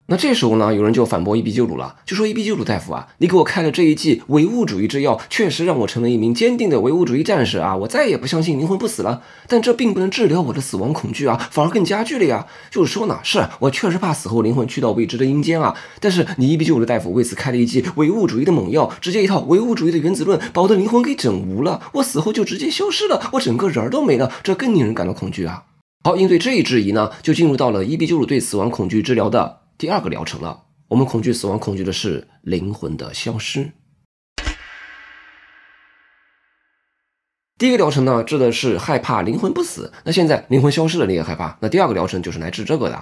那这时候呢，有人就反驳伊壁鸠鲁了，就说伊壁鸠鲁大夫啊，你给我开了这一剂唯物主义之药，确实让我成为一名坚定的唯物主义战士啊，我再也不相信灵魂不死了。但这并不能治疗我的死亡恐惧啊，反而更加剧了呀。就是说呢，是我确实怕死后灵魂去到未知的阴间啊，但是你伊壁鸠鲁大夫为此开了一剂唯物主义的猛药，直接一套唯物主义的原子论，把我的灵魂给整无了，我死后就直接消失了，我整个人都没了，这更令人感到恐惧啊。好，应对这一质疑呢，就进入到了伊壁鸠鲁对死亡恐惧治疗的第二个疗程了。我们恐惧死亡，恐惧的是灵魂的消失。第一个疗程呢，治的是害怕灵魂不死。那现在灵魂消失了，你也害怕。那第二个疗程就是来治这个的。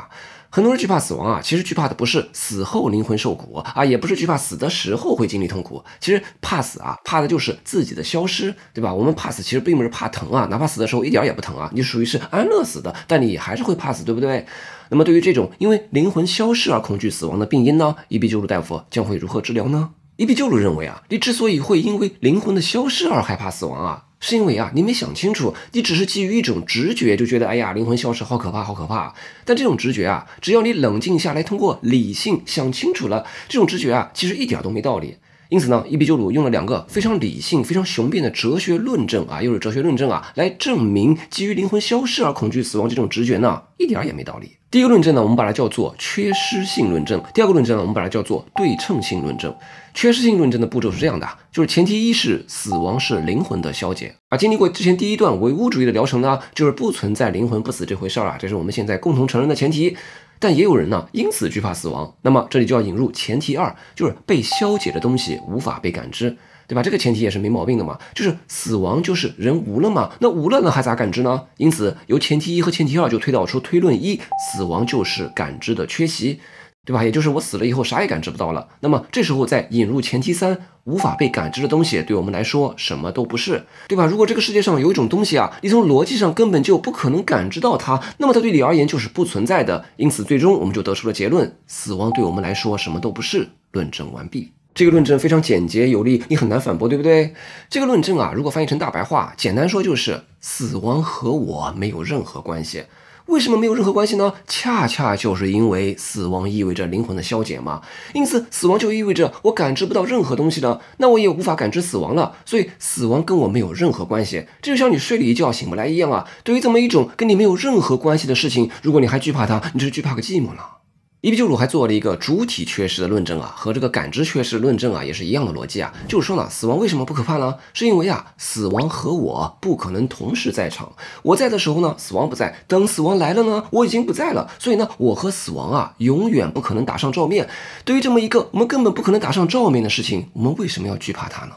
很多人惧怕死亡啊，其实惧怕的不是死后灵魂受苦啊，也不是惧怕死的时候会经历痛苦。其实怕死啊，怕的就是自己的消失，对吧？我们怕死其实并不是怕疼啊，哪怕死的时候一点也不疼啊，你属于是安乐死的，但你还是会怕死，对不对？那么对于这种因为灵魂消失而恐惧死亡的病因呢，伊壁鸠鲁大夫将会如何治疗呢？伊壁鸠鲁认为啊，你之所以会因为灵魂的消失而害怕死亡啊，是因为啊，你没想清楚，你只是基于一种直觉就觉得，哎呀，灵魂消失好可怕，好可怕。但这种直觉啊，只要你冷静下来，通过理性想清楚了，这种直觉啊，其实一点都没道理。因此呢，伊壁鸠鲁用了两个非常理性、非常雄辩的哲学论证啊，又是哲学论证啊，来证明基于灵魂消失而恐惧死亡这种直觉呢，一点也没道理。第一个论证呢，我们把它叫做缺失性论证；第二个论证呢，我们把它叫做对称性论证。缺失性论证的步骤是这样的，就是前提一是死亡是灵魂的消解啊。经历过之前第一段唯物主义的疗程呢，就是不存在灵魂不死这回事啊，这是我们现在共同承认的前提。但也有人呢因此惧怕死亡，那么这里就要引入前提二，就是被消解的东西无法被感知，对吧？这个前提也是没毛病的嘛，就是死亡就是人无了嘛，那无了呢还咋感知呢？因此由前提一和前提二就推导出推论一，死亡就是感知的缺席，对吧？也就是我死了以后啥也感知不到了。那么这时候再引入前提三，无法被感知的东西对我们来说什么都不是，对吧？如果这个世界上有一种东西啊，你从逻辑上根本就不可能感知到它，那么它对你而言就是不存在的。因此最终我们就得出了结论，死亡对我们来说什么都不是。论证完毕。这个论证非常简洁有力，你很难反驳，对不对？这个论证啊，如果翻译成大白话，简单说就是死亡和我没有任何关系。为什么没有任何关系呢？恰恰就是因为死亡意味着灵魂的消解嘛，因此死亡就意味着我感知不到任何东西了，那我也无法感知死亡了，所以死亡跟我没有任何关系。这就像你睡了一觉醒不来一样啊。对于这么一种跟你没有任何关系的事情，如果你还惧怕它，你就是惧怕个寂寞了。伊壁鸠鲁还做了一个主体缺失的论证啊，和这个感知缺失的论证啊也是一样的逻辑啊，就是说呢，死亡为什么不可怕呢？是因为啊，死亡和我不可能同时在场。我在的时候呢，死亡不在；等死亡来了呢，我已经不在了。所以呢，我和死亡啊，永远不可能打上照面。对于这么一个我们根本不可能打上照面的事情，我们为什么要惧怕它呢？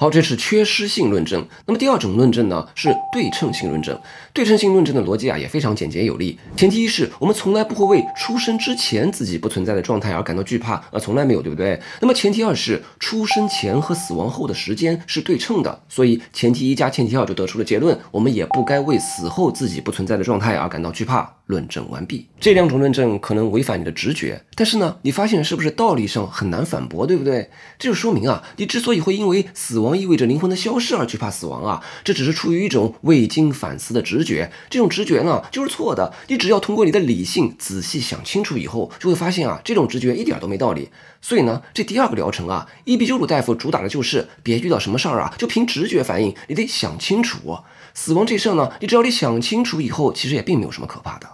好，这是缺失性论证。那么第二种论证呢，是对称性论证。对称性论证的逻辑啊，也非常简洁有力。前提一是我们从来不会为出生之前自己不存在的状态而感到惧怕，从来没有，对不对？那么前提二是出生前和死亡后的时间是对称的，所以前提一加前提二就得出了结论，我们也不该为死后自己不存在的状态而感到惧怕。论证完毕。这两种论证可能违反你的直觉，但是呢，你发现是不是道理上很难反驳，对不对？这就说明啊，你之所以会因为死亡意味着灵魂的消失而惧怕死亡啊，这只是出于一种未经反思的直觉。这种直觉呢，就是错的。你只要通过你的理性仔细想清楚以后，就会发现啊，这种直觉一点都没道理。所以呢，这第二个疗程啊，伊壁鸠鲁大夫主打的就是别遇到什么事儿啊，就凭直觉反应，你得想清楚。死亡这事儿呢，你只要你想清楚以后，其实也并没有什么可怕的。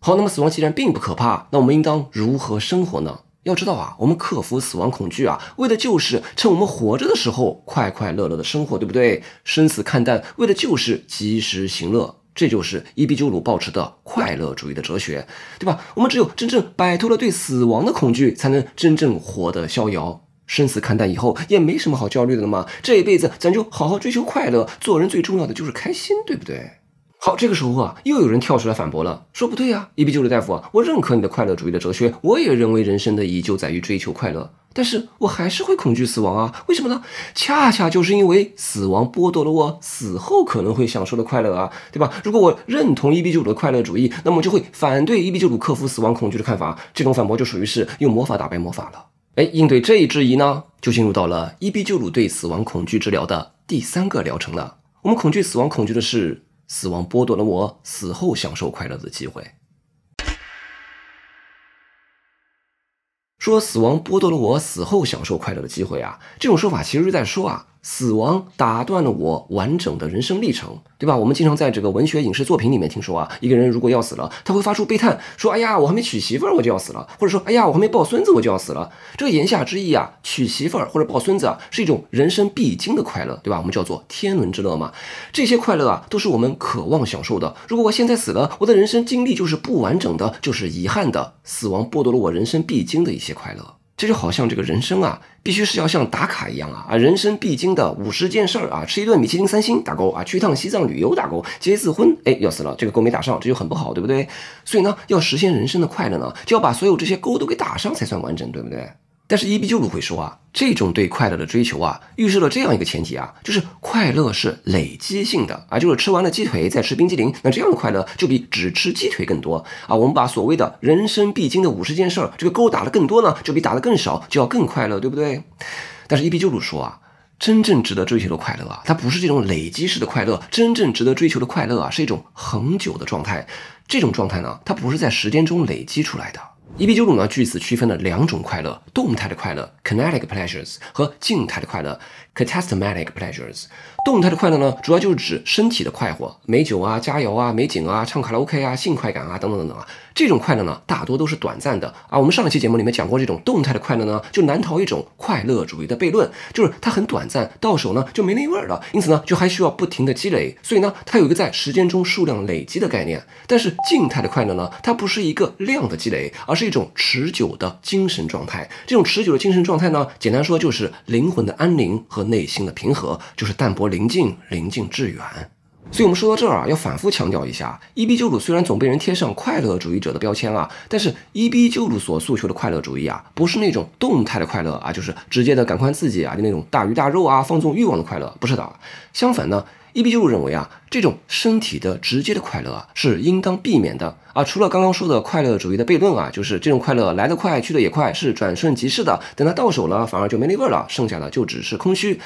好，那么死亡既然并不可怕，那我们应当如何生活呢？要知道啊，我们克服死亡恐惧啊，为的就是趁我们活着的时候快快乐乐的生活，对不对？生死看淡，为的就是及时行乐。这就是伊壁鸠鲁抱持的快乐主义的哲学，对吧？我们只有真正摆脱了对死亡的恐惧，才能真正活得逍遥。生死看淡以后，也没什么好焦虑的了嘛。这一辈子咱就好好追求快乐，做人最重要的就是开心，对不对？好，这个时候啊，又有人跳出来反驳了，说不对啊，伊壁鸠鲁大夫啊，我认可你的快乐主义的哲学，我也认为人生的意义就在于追求快乐，但是我还是会恐惧死亡啊，为什么呢？恰恰就是因为死亡剥夺了我死后可能会享受的快乐啊，对吧？如果我认同伊壁鸠鲁的快乐主义，那么就会反对伊壁鸠鲁克服死亡恐惧的看法，这种反驳就属于是用魔法打败魔法了。应对这一质疑呢，就进入到了伊壁鸠鲁对死亡恐惧治疗的第三个疗程了。我们恐惧死亡恐惧的是死亡剥夺了我死后享受快乐的机会。说死亡剥夺了我死后享受快乐的机会啊，这种说法其实是在说啊，死亡打断了我完整的人生历程，对吧？我们经常在这个文学影视作品里面听说啊，一个人如果要死了，他会发出悲叹，说哎呀，我还没娶媳妇儿我就要死了，或者说哎呀，我还没抱孙子我就要死了。这个言下之意啊，娶媳妇儿或者抱孙子啊，是一种人生必经的快乐，对吧？我们叫做天伦之乐嘛。这些快乐啊，都是我们渴望享受的。如果我现在死了，我的人生经历就是不完整的，就是遗憾的。死亡剥夺了我人生必经的一些快乐。这就好像这个人生啊，必须是要像打卡一样啊，人生必经的50件事儿啊，吃一顿米其林3星打勾啊，去一趟西藏旅游打勾，结一次婚，要死了，这个勾没打上，这就很不好，对不对？所以呢，要实现人生的快乐呢，就要把所有这些勾都给打上才算完整，对不对？但是伊壁鸠鲁会说啊，这种对快乐的追求啊，预设了这样一个前提啊，就是快乐是累积性的啊，就是吃完了鸡腿再吃冰激凌，那这样的快乐就比只吃鸡腿更多啊。我们把所谓的人生必经的50件事儿，这个勾打得更多呢，就比打得更少就要更快乐，对不对？但是伊壁鸠鲁说啊，真正值得追求的快乐啊，它不是这种累积式的快乐，真正值得追求的快乐啊，是一种恒久的状态。这种状态呢，它不是在时间中累积出来的。伊壁鸠鲁呢，据此区分了2种快乐：动态的快乐 （kinetic pleasures） 和静态的快乐 （catastematic pleasures）。动态的快乐呢，主要就是指身体的快活，美酒啊、佳肴啊、美景啊、唱卡拉 OK 啊、性快感啊等等等等啊。这种快乐呢，大多都是短暂的啊。我们上一期节目里面讲过，这种动态的快乐呢，就难逃一种快乐主义的悖论，就是它很短暂，到手呢就没那味儿了，因此呢，就还需要不停的积累。所以呢，它有一个在时间中数量累积的概念。但是静态的快乐呢，它不是一个量的积累，而是一种持久的精神状态。这种持久的精神状态呢，简单说就是灵魂的安宁和内心的平和，就是淡泊临静，临静致远。所以我们说到这儿啊，要反复强调一下，伊壁鸠鲁虽然总被人贴上快乐主义者的标签啊，但是伊壁鸠鲁所诉求的快乐主义啊，不是那种动态的快乐啊，就是直接的感官刺激啊，就那种大鱼大肉啊，放纵欲望的快乐，不是的。相反呢，伊壁鸠鲁认为啊，这种身体的直接的快乐啊，是应当避免的啊。除了刚刚说的快乐主义的悖论啊，就是这种快乐来得快，去得也快，是转瞬即逝的，等它到手了，反而就没那味儿了，剩下的就只是空虚。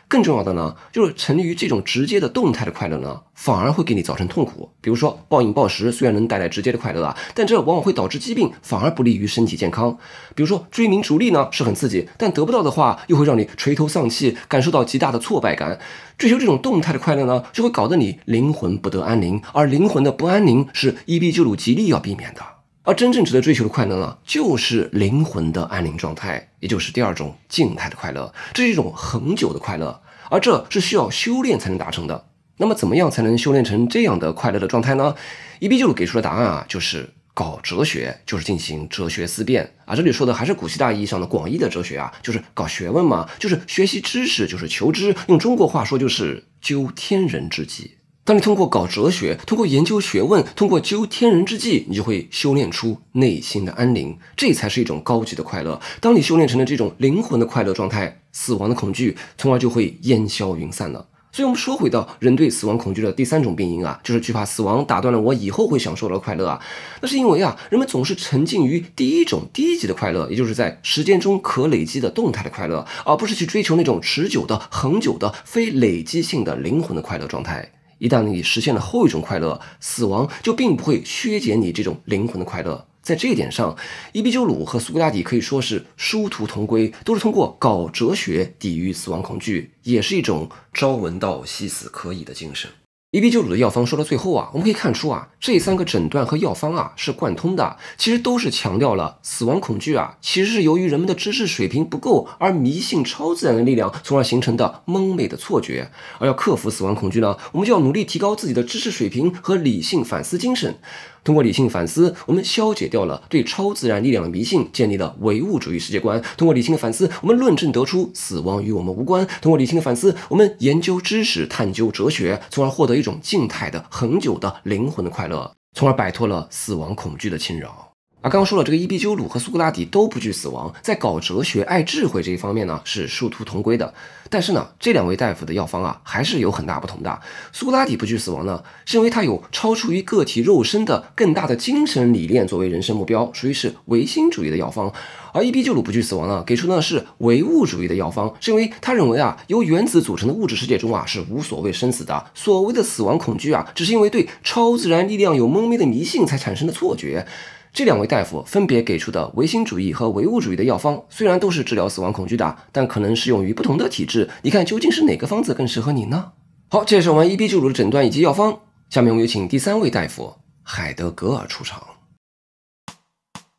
更重要的呢，就是沉溺于这种直接的动态的快乐呢，反而会给你造成痛苦。比如说暴饮暴食，虽然能带来直接的快乐啊，但这往往会导致疾病，反而不利于身体健康。比如说追名逐利呢，是很刺激，但得不到的话，又会让你垂头丧气，感受到极大的挫败感。追求这种动态的快乐呢，就会搞得你灵魂不得安宁，而灵魂的不安宁是伊壁鸠鲁极力要避免的。而真正值得追求的快乐呢，就是灵魂的安宁状态，也就是第二种静态的快乐，这是一种恒久的快乐，而这是需要修炼才能达成的。那么怎么样才能修炼成这样的快乐的状态呢？伊壁鸠鲁给出的答案啊，就是搞哲学，就是进行哲学思辨啊。这里说的还是古希腊意义上的广义的哲学啊，就是搞学问嘛，就是学习知识，就是求知，用中国话说就是究天人之际。当你通过搞哲学，通过研究学问，通过究天人之际，你就会修炼出内心的安宁，这才是一种高级的快乐。当你修炼成了这种灵魂的快乐状态，死亡的恐惧从而就会烟消云散了。所以我们说回到人对死亡恐惧的第三种病因啊，就是惧怕死亡打断了我以后会享受到的快乐啊。那是因为啊，人们总是沉浸于第一种低级的快乐，也就是在时间中可累积的动态的快乐，而不是去追求那种持久的、恒久的、非累积性的灵魂的快乐状态。一旦你实现了后一种快乐，死亡就并不会削减你这种灵魂的快乐。在这一点上，伊壁鸠鲁和苏格拉底可以说是殊途同归，都是通过搞哲学抵御死亡恐惧，也是一种朝闻道夕死可矣的精神。伊壁鸠鲁的药方说到最后啊，我们可以看出啊，这三个诊断和药方啊是贯通的，其实都是强调了死亡恐惧啊，其实是由于人们的知识水平不够而迷信超自然的力量，从而形成的蒙昧的错觉。而要克服死亡恐惧呢，我们就要努力提高自己的知识水平和理性反思精神。通过理性反思，我们消解掉了对超自然力量的迷信，建立了唯物主义世界观。通过理性的反思，我们论证得出死亡与我们无关。通过理性的反思，我们研究知识，探究哲学，从而获得一种静态的、恒久的灵魂的快乐，从而摆脱了死亡恐惧的侵扰。而刚刚说了，这个伊壁鸠鲁和苏格拉底都不惧死亡，在搞哲学、爱智慧这一方面呢是殊途同归的。但是呢，这两位大夫的药方啊还是有很大不同的。苏格拉底不惧死亡呢，是因为他有超出于个体肉身的更大的精神理念作为人生目标，属于是唯心主义的药方。而伊壁鸠鲁不惧死亡呢，给出的是唯物主义的药方，是因为他认为啊，由原子组成的物质世界中啊是无所谓生死的，所谓的死亡恐惧啊，只是因为对超自然力量有蒙昧的迷信才产生的错觉。这两位大夫分别给出的唯心主义和唯物主义的药方，虽然都是治疗死亡恐惧的，但可能适用于不同的体质。你看究竟是哪个方子更适合你呢？好，介绍完伊壁鸠鲁的诊断以及药方，下面我们有请第三位大夫海德格尔出场。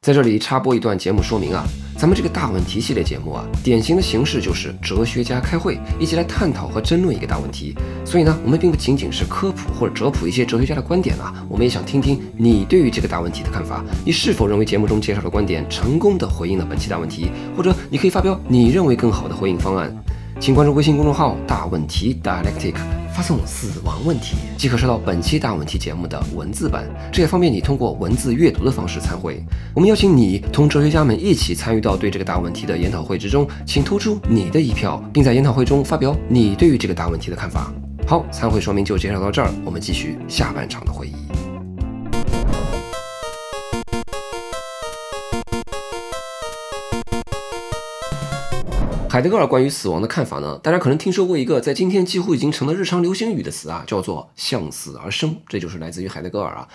在这里插播一段节目说明啊，咱们这个大问题系列节目啊，典型的形式就是哲学家开会，一起来探讨和争论一个大问题。所以呢，我们并不仅仅是科普或者哲普一些哲学家的观点啊，我们也想听听你对于这个大问题的看法。你是否认为节目中介绍的观点成功的回应了本期大问题？或者你可以发表你认为更好的回应方案。请关注微信公众号大问题 Dialectic， 发送死亡问题即可收到本期大问题节目的文字版，这也方便你通过文字阅读的方式参会。我们邀请你同哲学家们一起参与到对这个大问题的研讨会之中，请投出你的一票，并在研讨会中发表你对于这个大问题的看法。好，参会说明就介绍到这儿，我们继续下半场的会议。海德格尔关于死亡的看法呢，大家可能听说过一个在今天几乎已经成了日常流行语的词啊，叫做向死而生，这就是来自于海德格尔啊。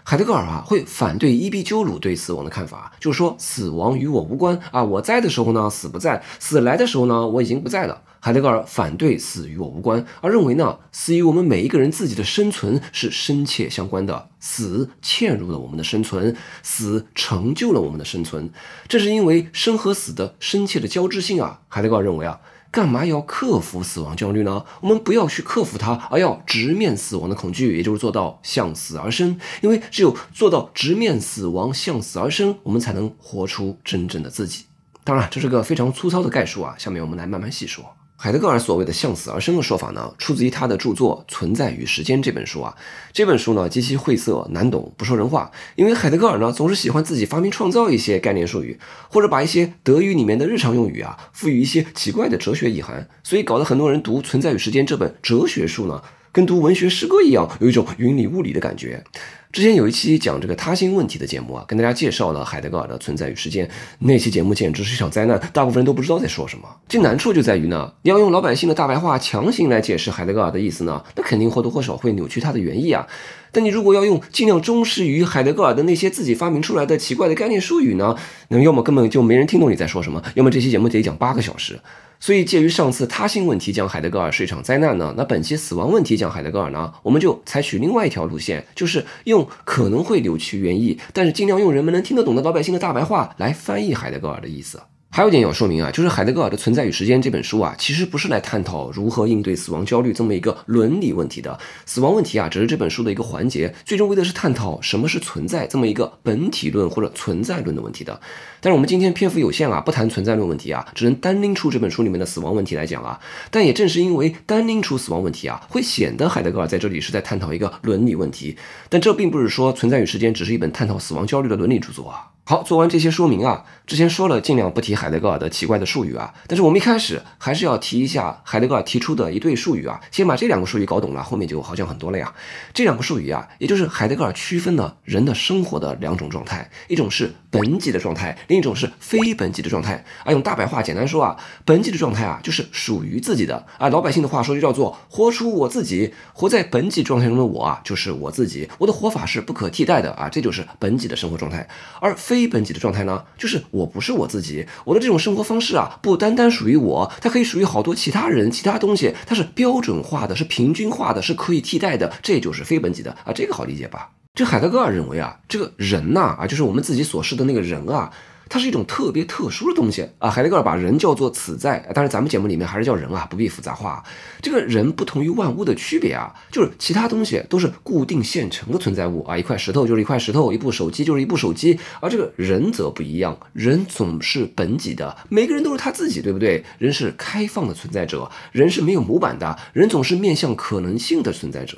海德格尔啊会反对伊壁鸠鲁对死亡的看法，就是说死亡与我无关啊，我在的时候呢死不在，死来的时候呢我已经不在了。海德格尔反对死与我无关，而认为呢死与我们每一个人自己的生存是深切相关的，死嵌入了我们的生存，死成就了我们的生存。正是因为生和死的深切的交织性啊，海德格尔认为啊，干嘛要克服死亡焦虑呢？我们不要去克服它，而要直面死亡的恐惧，也就是做到向死而生。因为只有做到直面死亡、向死而生，我们才能活出真正的自己。当然，这是个非常粗糙的概述啊，下面我们来慢慢细说。海德格尔所谓的向死而生的说法呢，出自于他的著作《存在与时间》这本书啊。这本书呢极其晦涩难懂，不说人话。因为海德格尔呢总是喜欢自己发明创造一些概念术语，或者把一些德语里面的日常用语啊赋予一些奇怪的哲学意涵，所以搞得很多人读《存在与时间》这本哲学书呢，跟读文学诗歌一样，有一种云里雾里的感觉。之前有一期讲这个他心问题的节目啊，跟大家介绍了海德格尔的《存在与时间》，那期节目简直是一场灾难，大部分人都不知道在说什么。这难处就在于呢，你要用老百姓的大白话强行来解释海德格尔的意思呢，那肯定或多或少会扭曲他的原意啊。但你如果要用尽量忠实于海德格尔的那些自己发明出来的奇怪的概念术语呢，那要么根本就没人听懂你在说什么，要么这期节目得讲8个小时。所以介于上次他心问题讲海德格尔是一场灾难呢，那本期死亡问题讲海德格尔呢，我们就采取另外一条路线，就是用用可能会扭曲原意，但是尽量用人们能听得懂的老百姓的大白话来翻译海德格尔的意思。还有一点要说明啊，就是海德格尔的《存在与时间》这本书啊，其实不是来探讨如何应对死亡焦虑这么一个伦理问题的。死亡问题啊，只是这本书的一个环节，最终为的是探讨什么是存在这么一个本体论或者存在论的问题的。但是我们今天篇幅有限啊，不谈存在论问题啊，只能单拎出这本书里面的死亡问题来讲啊。但也正是因为单拎出死亡问题啊，会显得海德格尔在这里是在探讨一个伦理问题。但这并不是说《存在与时间》只是一本探讨死亡焦虑的伦理著作啊。好，做完这些说明啊，之前说了尽量不提海德格尔的奇怪的术语啊，但是我们一开始还是要提一下海德格尔提出的一对术语啊，先把这两个术语搞懂了，后面就好像很多了呀。这两个术语啊，也就是海德格尔区分了人的生活的两种状态，一种是本己的状态，另一种是非本己的状态啊。用大白话简单说啊，本己的状态啊，就是属于自己的啊，老百姓的话说就叫做活出我自己，活在本己状态中的我啊，就是我自己，我的活法是不可替代的啊，这就是本己的生活状态。而非本己的状态呢，就是我不是我自己，我的这种生活方式啊，不单单属于我，它可以属于好多其他人、其他东西，它是标准化的，是平均化的，是可以替代的，这就是非本己的啊，这个好理解吧？这海德格尔认为啊，这个人呐啊，就是我们自己所示的那个人啊，它是一种特别特殊的东西啊。海德格尔把人叫做此在，当然咱们节目里面还是叫人啊，不必复杂化。这个人不同于万物的区别啊，就是其他东西都是固定现成的存在物啊，一块石头就是一块石头，一部手机就是一部手机，而这个人则不一样，人总是本己的，每个人都是他自己，对不对？人是开放的存在者，人是没有模板的，人总是面向可能性的存在者。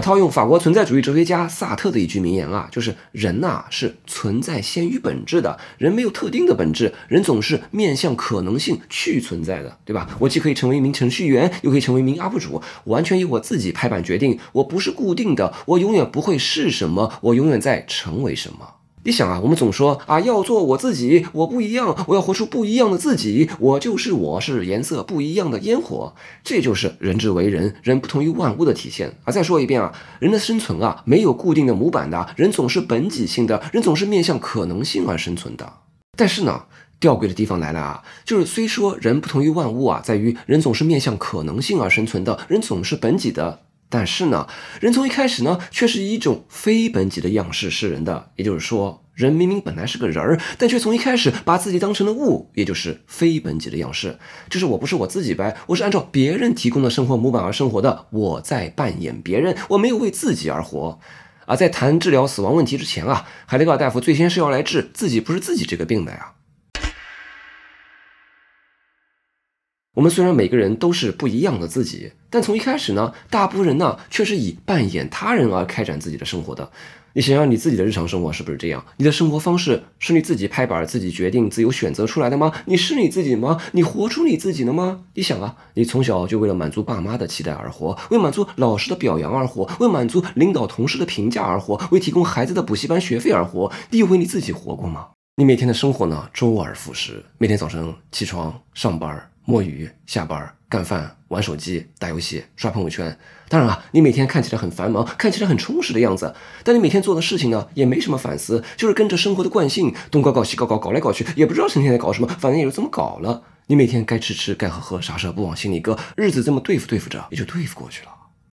套用法国存在主义哲学家萨特的一句名言啊，就是人呐是存在先于本质的，人没有特定的本质，人总是面向可能性去存在的，对吧？我既可以成为一名程序员，又可以成为一名UP主，我完全由我自己拍板决定，我不是固定的，我永远不会是什么，我永远在成为什么。你想啊，我们总说啊，要做我自己，我不一样，我要活出不一样的自己，我就是我，是颜色不一样的烟火，这就是人之为人，人不同于万物的体现啊！再说一遍啊，人的生存啊，没有固定的模板的，人总是本己性的，人总是面向可能性而生存的。但是呢，吊诡的地方来了啊，就是虽说人不同于万物啊，在于人总是面向可能性而生存的，人总是本己的。但是呢，人从一开始呢，却是以一种非本己的样式示人的，也就是说，人明明本来是个人儿，但却从一开始把自己当成了物，也就是非本己的样式。就是我不是我自己呗，我是按照别人提供的生活模板而生活的，我在扮演别人，我没有为自己而活。在谈治疗死亡问题之前啊，海德格尔大夫最先是要来治自己不是自己这个病的呀。我们虽然每个人都是不一样的自己，但从一开始呢，大部分人呢却是以扮演他人而开展自己的生活的。你想想你自己的日常生活是不是这样？你的生活方式是你自己拍板、自己决定、自由选择出来的吗？你是你自己吗？你活出你自己了吗？你想啊，你从小就为了满足爸妈的期待而活，为满足老师的表扬而活，为满足领导同事的评价而活，为提供孩子的补习班学费而活。你有为你自己活过吗？你每天的生活呢，周而复始，每天早晨起床、上班、摸鱼、下班、干饭、玩手机、打游戏、刷朋友圈。当然啊，你每天看起来很繁忙，看起来很充实的样子，但你每天做的事情呢，也没什么反思，就是跟着生活的惯性，东搞搞西搞搞，搞来搞去，也不知道成天在搞什么，反正也就这么搞了。你每天该吃吃，该喝喝，啥事不往心里搁，日子这么对付着，也就对付过去了。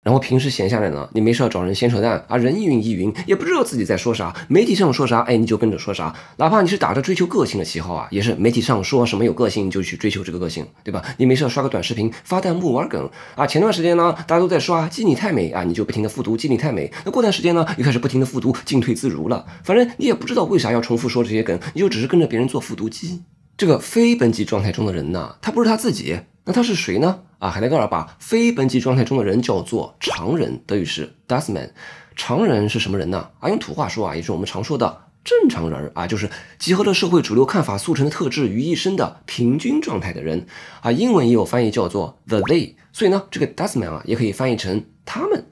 然后平时闲下来呢，你没事找人闲扯淡啊，人云亦云，也不知道自己在说啥，媒体上说啥，你就跟着说啥，哪怕你是打着追求个性的旗号啊，也是媒体上说什么有个性就去追求这个个性，对吧？你没事刷个短视频，发弹幕玩梗啊。前段时间呢，大家都在刷基你太美啊，你就不停的复读基你太美。那过段时间呢，又开始不停的复读进退自如了。反正你也不知道为啥要重复说这些梗，你就只是跟着别人做复读机。这个非本己状态中的人呢，他不是他自己，那他是谁呢？海德格尔把非本己状态中的人叫做常人，德语是 Das-Mann。常人是什么人呢？用土话说也是我们常说的正常人就是集合了社会主流看法速成的特质于一身的平均状态的人英文也有翻译叫做 the they， 所以呢，这个 Das-Mann也可以翻译成他们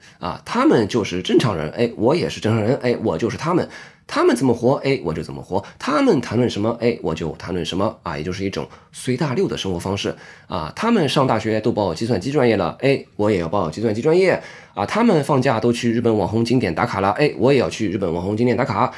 他们就是正常人，我也是正常人，我就是他们。他们怎么活，我就怎么活；他们谈论什么，我就谈论什么也就是一种随大溜的生活方式他们上大学都报计算机专业了，我也要报计算机专业他们放假都去日本网红景点打卡了，我也要去日本网红景点打卡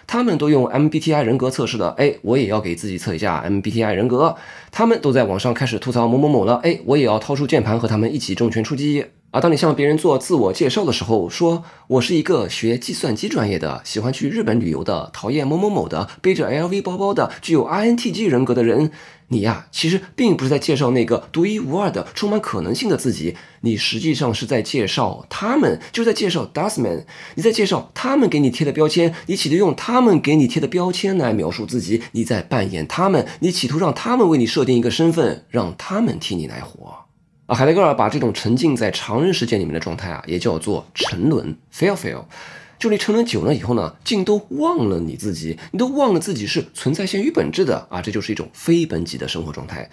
他们都用 MBTI 人格测试了，我也要给自己测一下 MBTI 人格。他们都在网上开始吐槽某某某了，我也要掏出键盘和他们一起重拳出击。当你向别人做自我介绍的时候，说我是一个学计算机专业的，喜欢去日本旅游的，讨厌某某某的，背着 LV 包包的，具有 INTJ 人格的人，你呀，其实并不是在介绍那个独一无二的、充满可能性的自己，你实际上是在介绍他们，就是在介绍 Dustman， 你在介绍他们给你贴的标签，你企图用他们给你贴的标签来描述自己，你在扮演他们，你企图让他们为你设定一个身份，让他们替你来活。海德格尔把这种沉浸在常人世界里面的状态也叫做沉沦 fail， 就你沉沦久了以后呢，竟都忘了你自己，你都忘了自己是存在先于本质的这就是一种非本己的生活状态。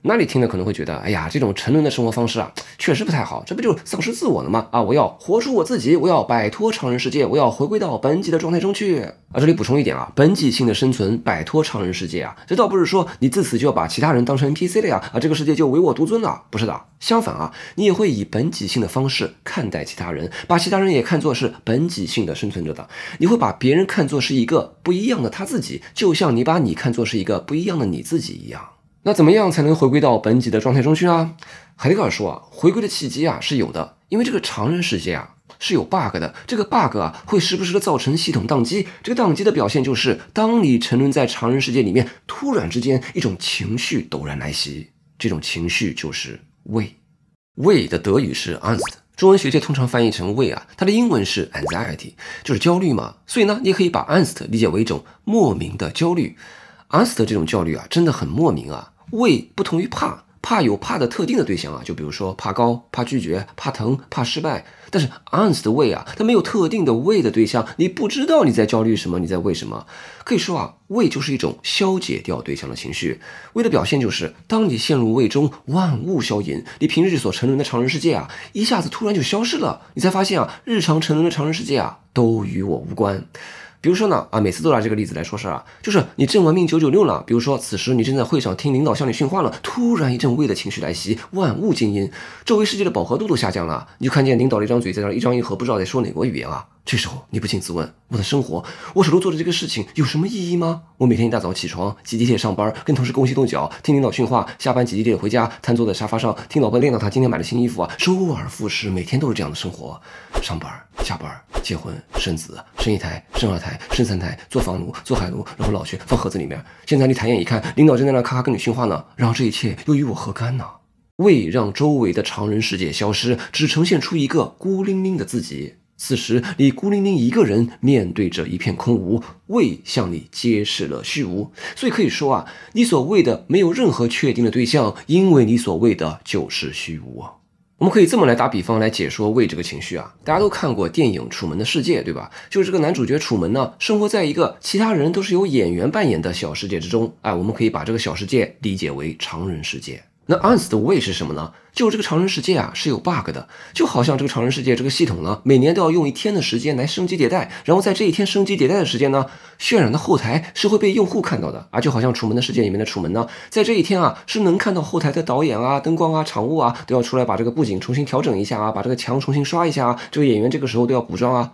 那你听了可能会觉得，哎呀，这种沉沦的生活方式确实不太好，这不就丧失自我了吗？我要活出我自己，我要摆脱常人世界，我要回归到本己的状态中去。这里补充一点本己性的生存，摆脱常人世界这倒不是说你自此就要把其他人当成 NPC 了这个世界就唯我独尊了，不是的。相反你也会以本己性的方式看待其他人，把其他人也看作是本己性的生存者的。你会把别人看作是一个不一样的他自己，就像你把你看作是一个不一样的你自己一样。那怎么样才能回归到本己的状态中去呢？海德格尔说回归的契机是有的，因为这个常人世界是有 bug 的，这个 bug 会时不时的造成系统宕机。这个宕机的表现就是，当你沉沦在常人世界里面，突然之间一种情绪陡然来袭，这种情绪就是畏。畏的德语是 Angst， 中文学界通常翻译成畏它的英文是 anxiety， 就是焦虑嘛。所以呢，你也可以把 Angst 理解为一种莫名的焦虑。Angst 这种焦虑真的很莫名畏不同于怕有怕的特定的对象就比如说怕高、怕拒绝、怕疼、怕失败。但是 Angst 的畏它没有特定的畏的对象，你不知道你在焦虑什么，你在畏什么。可以说畏就是一种消解掉对象的情绪。畏的表现就是，当你陷入畏中，万物消隐，你平日所沉沦的常人世界一下子突然就消失了，你才发现日常沉沦的常人世界都与我无关。比如说呢每次都拿这个例子来说事就是你正玩命996了，比如说此时你正在会上听领导向你训话了，突然一阵畏的情绪来袭，万物静音，周围世界的饱和度都下降了，你就看见领导的一张嘴在那一张一合，不知道在说哪国语言这时候你不禁自问，我的生活，我手头做的这个事情有什么意义吗？我每天一大早起床，挤地铁上班，跟同事勾心斗角，听领导训话，下班挤地铁回家，瘫坐在沙发上听老婆念叨他今天买的新衣服周而复始，每天都是这样的生活。上班、下班、结婚、生子，生一胎、生二胎、生三胎，做房奴、做海奴，然后老去放盒子里面。现在你抬眼一看，领导正在那咔咔跟你训话呢，然后这一切又与我何干呢？为让周围的常人世界消失，只呈现出一个孤零零的自己。此时你孤零零一个人面对着一片空无，畏向你揭示了虚无。所以可以说你所谓的没有任何确定的对象，因为你所谓的就是虚无我们可以这么来打比方来解说畏这个情绪大家都看过电影《楚门的世界》，对吧？就是这个男主角楚门呢，生活在一个其他人都是由演员扮演的小世界之中我们可以把这个小世界理解为常人世界。那 Angst 的畏是什么呢？就这个常人世界是有 bug 的，就好像这个常人世界这个系统呢，每年都要用1天的时间来升级迭代，然后在这1天升级迭代的时间呢，渲染的后台是会被用户看到的就好像楚门的世界里面的楚门呢，在这1天是能看到后台的导演灯光场务都要出来把这个布景重新调整一下把这个墙重新刷一下这个演员这个时候都要补妆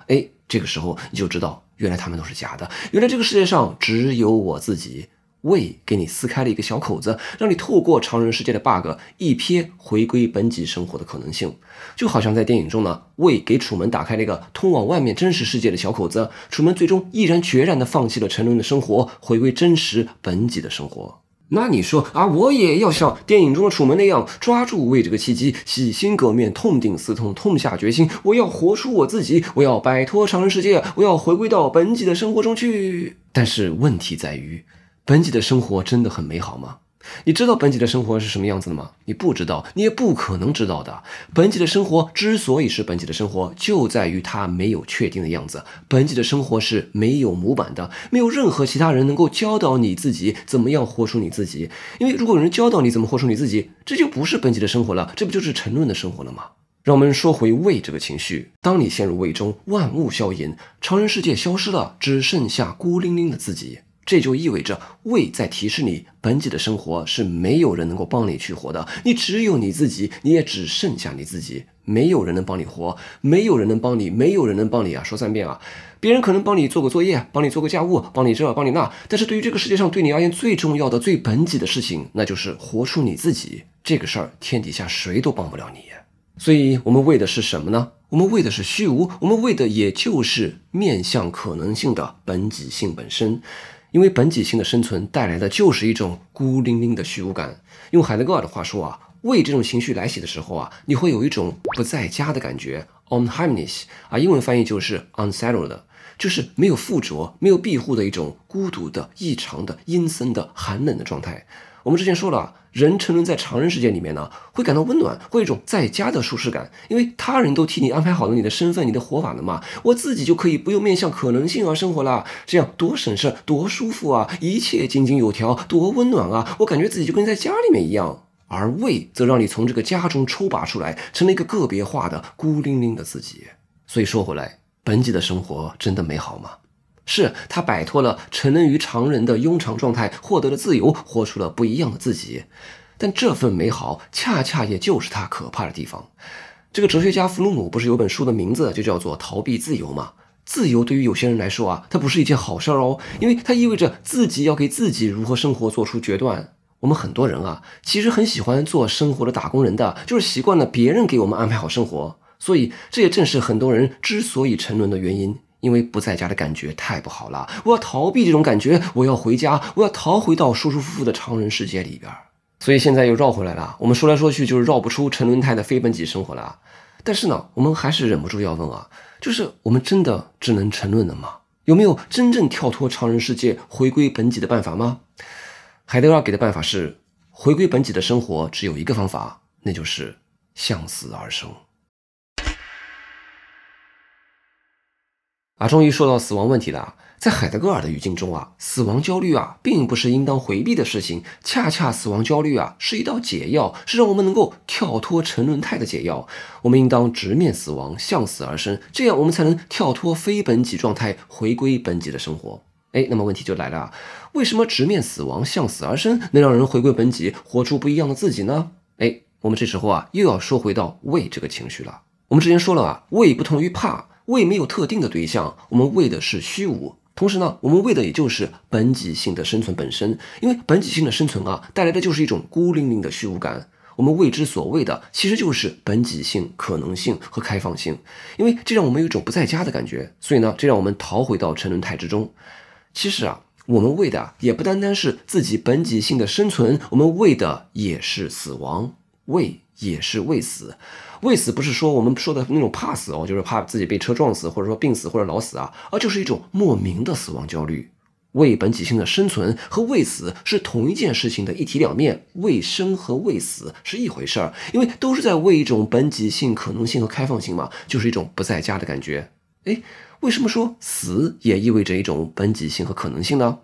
这个时候你就知道原来他们都是假的，原来这个世界上只有我自己。畏给你撕开了一个小口子，让你透过常人世界的 bug 一瞥回归本己生活的可能性。就好像在电影中呢，畏给楚门打开了一个通往外面真实世界的小口子，楚门最终毅然决然地放弃了沉沦的生活，回归真实本己的生活。那你说我也要像电影中的楚门那样抓住畏这个契机，洗心革面，痛定思痛，痛下决心，我要活出我自己，我要摆脱常人世界，我要回归到本己的生活中去。但是问题在于，本己的生活真的很美好吗？你知道本己的生活是什么样子的吗？你不知道，你也不可能知道的。本己的生活之所以是本己的生活，就在于它没有确定的样子。本己的生活是没有模板的，没有任何其他人能够教导你自己怎么样活出你自己。因为如果有人教导你怎么活出你自己，这就不是本己的生活了，这不就是沉沦的生活了吗？让我们说回畏这个情绪，当你陷入畏中，万物消隐，常人世界消失了，只剩下孤零零的自己。这就意味着畏在提示你，本己的生活是没有人能够帮你去活的，你只有你自己，你也只剩下你自己，没有人能帮你活，没有人能帮你，没有人能帮你说3遍别人可能帮你做个作业，帮你做个家务，帮你这帮你那，但是对于这个世界上对你而言最重要的最本己的事情，那就是活出你自己。这个事儿天底下谁都帮不了你。所以我们为的是什么呢？我们为的是虚无，我们为的也就是面向可能性的本己性本身。因为本己性的生存带来的就是一种孤零零的虚无感。用海德格尔的话说啊，为这种情绪来袭的时候啊，你会有一种不在家的感觉 unheimlich 啊，英文翻译就是 unsettled， 就是没有附着、没有庇护的一种孤独的、异常的、阴森的、寒冷的状态。我们之前说了，人沉沦在常人世界里面呢，会感到温暖，会有一种在家的舒适感，因为他人都替你安排好了你的身份、你的活法了嘛，我自己就可以不用面向可能性而生活了，这样多省事、多舒服啊，一切井井有条，多温暖啊，我感觉自己就跟在家里面一样。而胃则让你从这个家中抽拔出来，成了一个个别化的、孤零零的自己。所以说回来，本己的生活真的美好吗？是他摆脱了沉沦于常人的庸常状态，获得了自由，活出了不一样的自己。但这份美好恰恰也就是他可怕的地方。这个哲学家弗鲁姆不是有本书的名字就叫做《逃避自由》吗？自由对于有些人来说啊，它不是一件好事哦，因为它意味着自己要给自己如何生活做出决断。我们很多人啊，其实很喜欢做生活的打工人的，就是习惯了别人给我们安排好生活。所以这也正是很多人之所以沉沦的原因。因为不在家的感觉太不好了，我要逃避这种感觉，我要回家，我要逃回到舒舒服服的常人世界里边。所以现在又绕回来了，我们说来说去就是绕不出沉沦态的非本己生活了。但是呢，我们还是忍不住要问啊，就是我们真的只能沉沦了吗？有没有真正跳脱常人世界回归本己的办法吗？海德格尔给的办法是，回归本己的生活只有一个方法，那就是向死而生。终于说到死亡问题了。在海德格尔的语境中啊，死亡焦虑啊，并不是应当回避的事情，恰恰死亡焦虑啊，是一道解药，是让我们能够跳脱沉沦态的解药。我们应当直面死亡，向死而生，这样我们才能跳脱非本己状态，回归本己的生活。那么问题就来了，为什么直面死亡，向死而生能让人回归本己，活出不一样的自己呢？我们这时候啊，又要说回到畏这个情绪了。我们之前说了啊，畏不同于怕，畏没有特定的对象，我们畏的是虚无。同时呢，我们为的也就是本己性的生存本身，因为本己性的生存啊，带来的就是一种孤零零的虚无感。我们为之所谓的，其实就是本己性、可能性和开放性，因为这让我们有一种不在家的感觉，所以呢，这让我们逃回到沉沦态之中。其实啊，我们为的也不单单是自己本己性的生存，我们为的也是死亡，为也是畏死。畏死不是说我们说的那种怕死哦，就是怕自己被车撞死，或者说病死或者老死啊，而就是一种莫名的死亡焦虑。为本己性的生存和畏死是同一件事情的一体两面，为生和为死是一回事儿，因为都是在为一种本己性、可能性和开放性嘛，就是一种不在家的感觉。为什么说死也意味着一种本己性和可能性呢？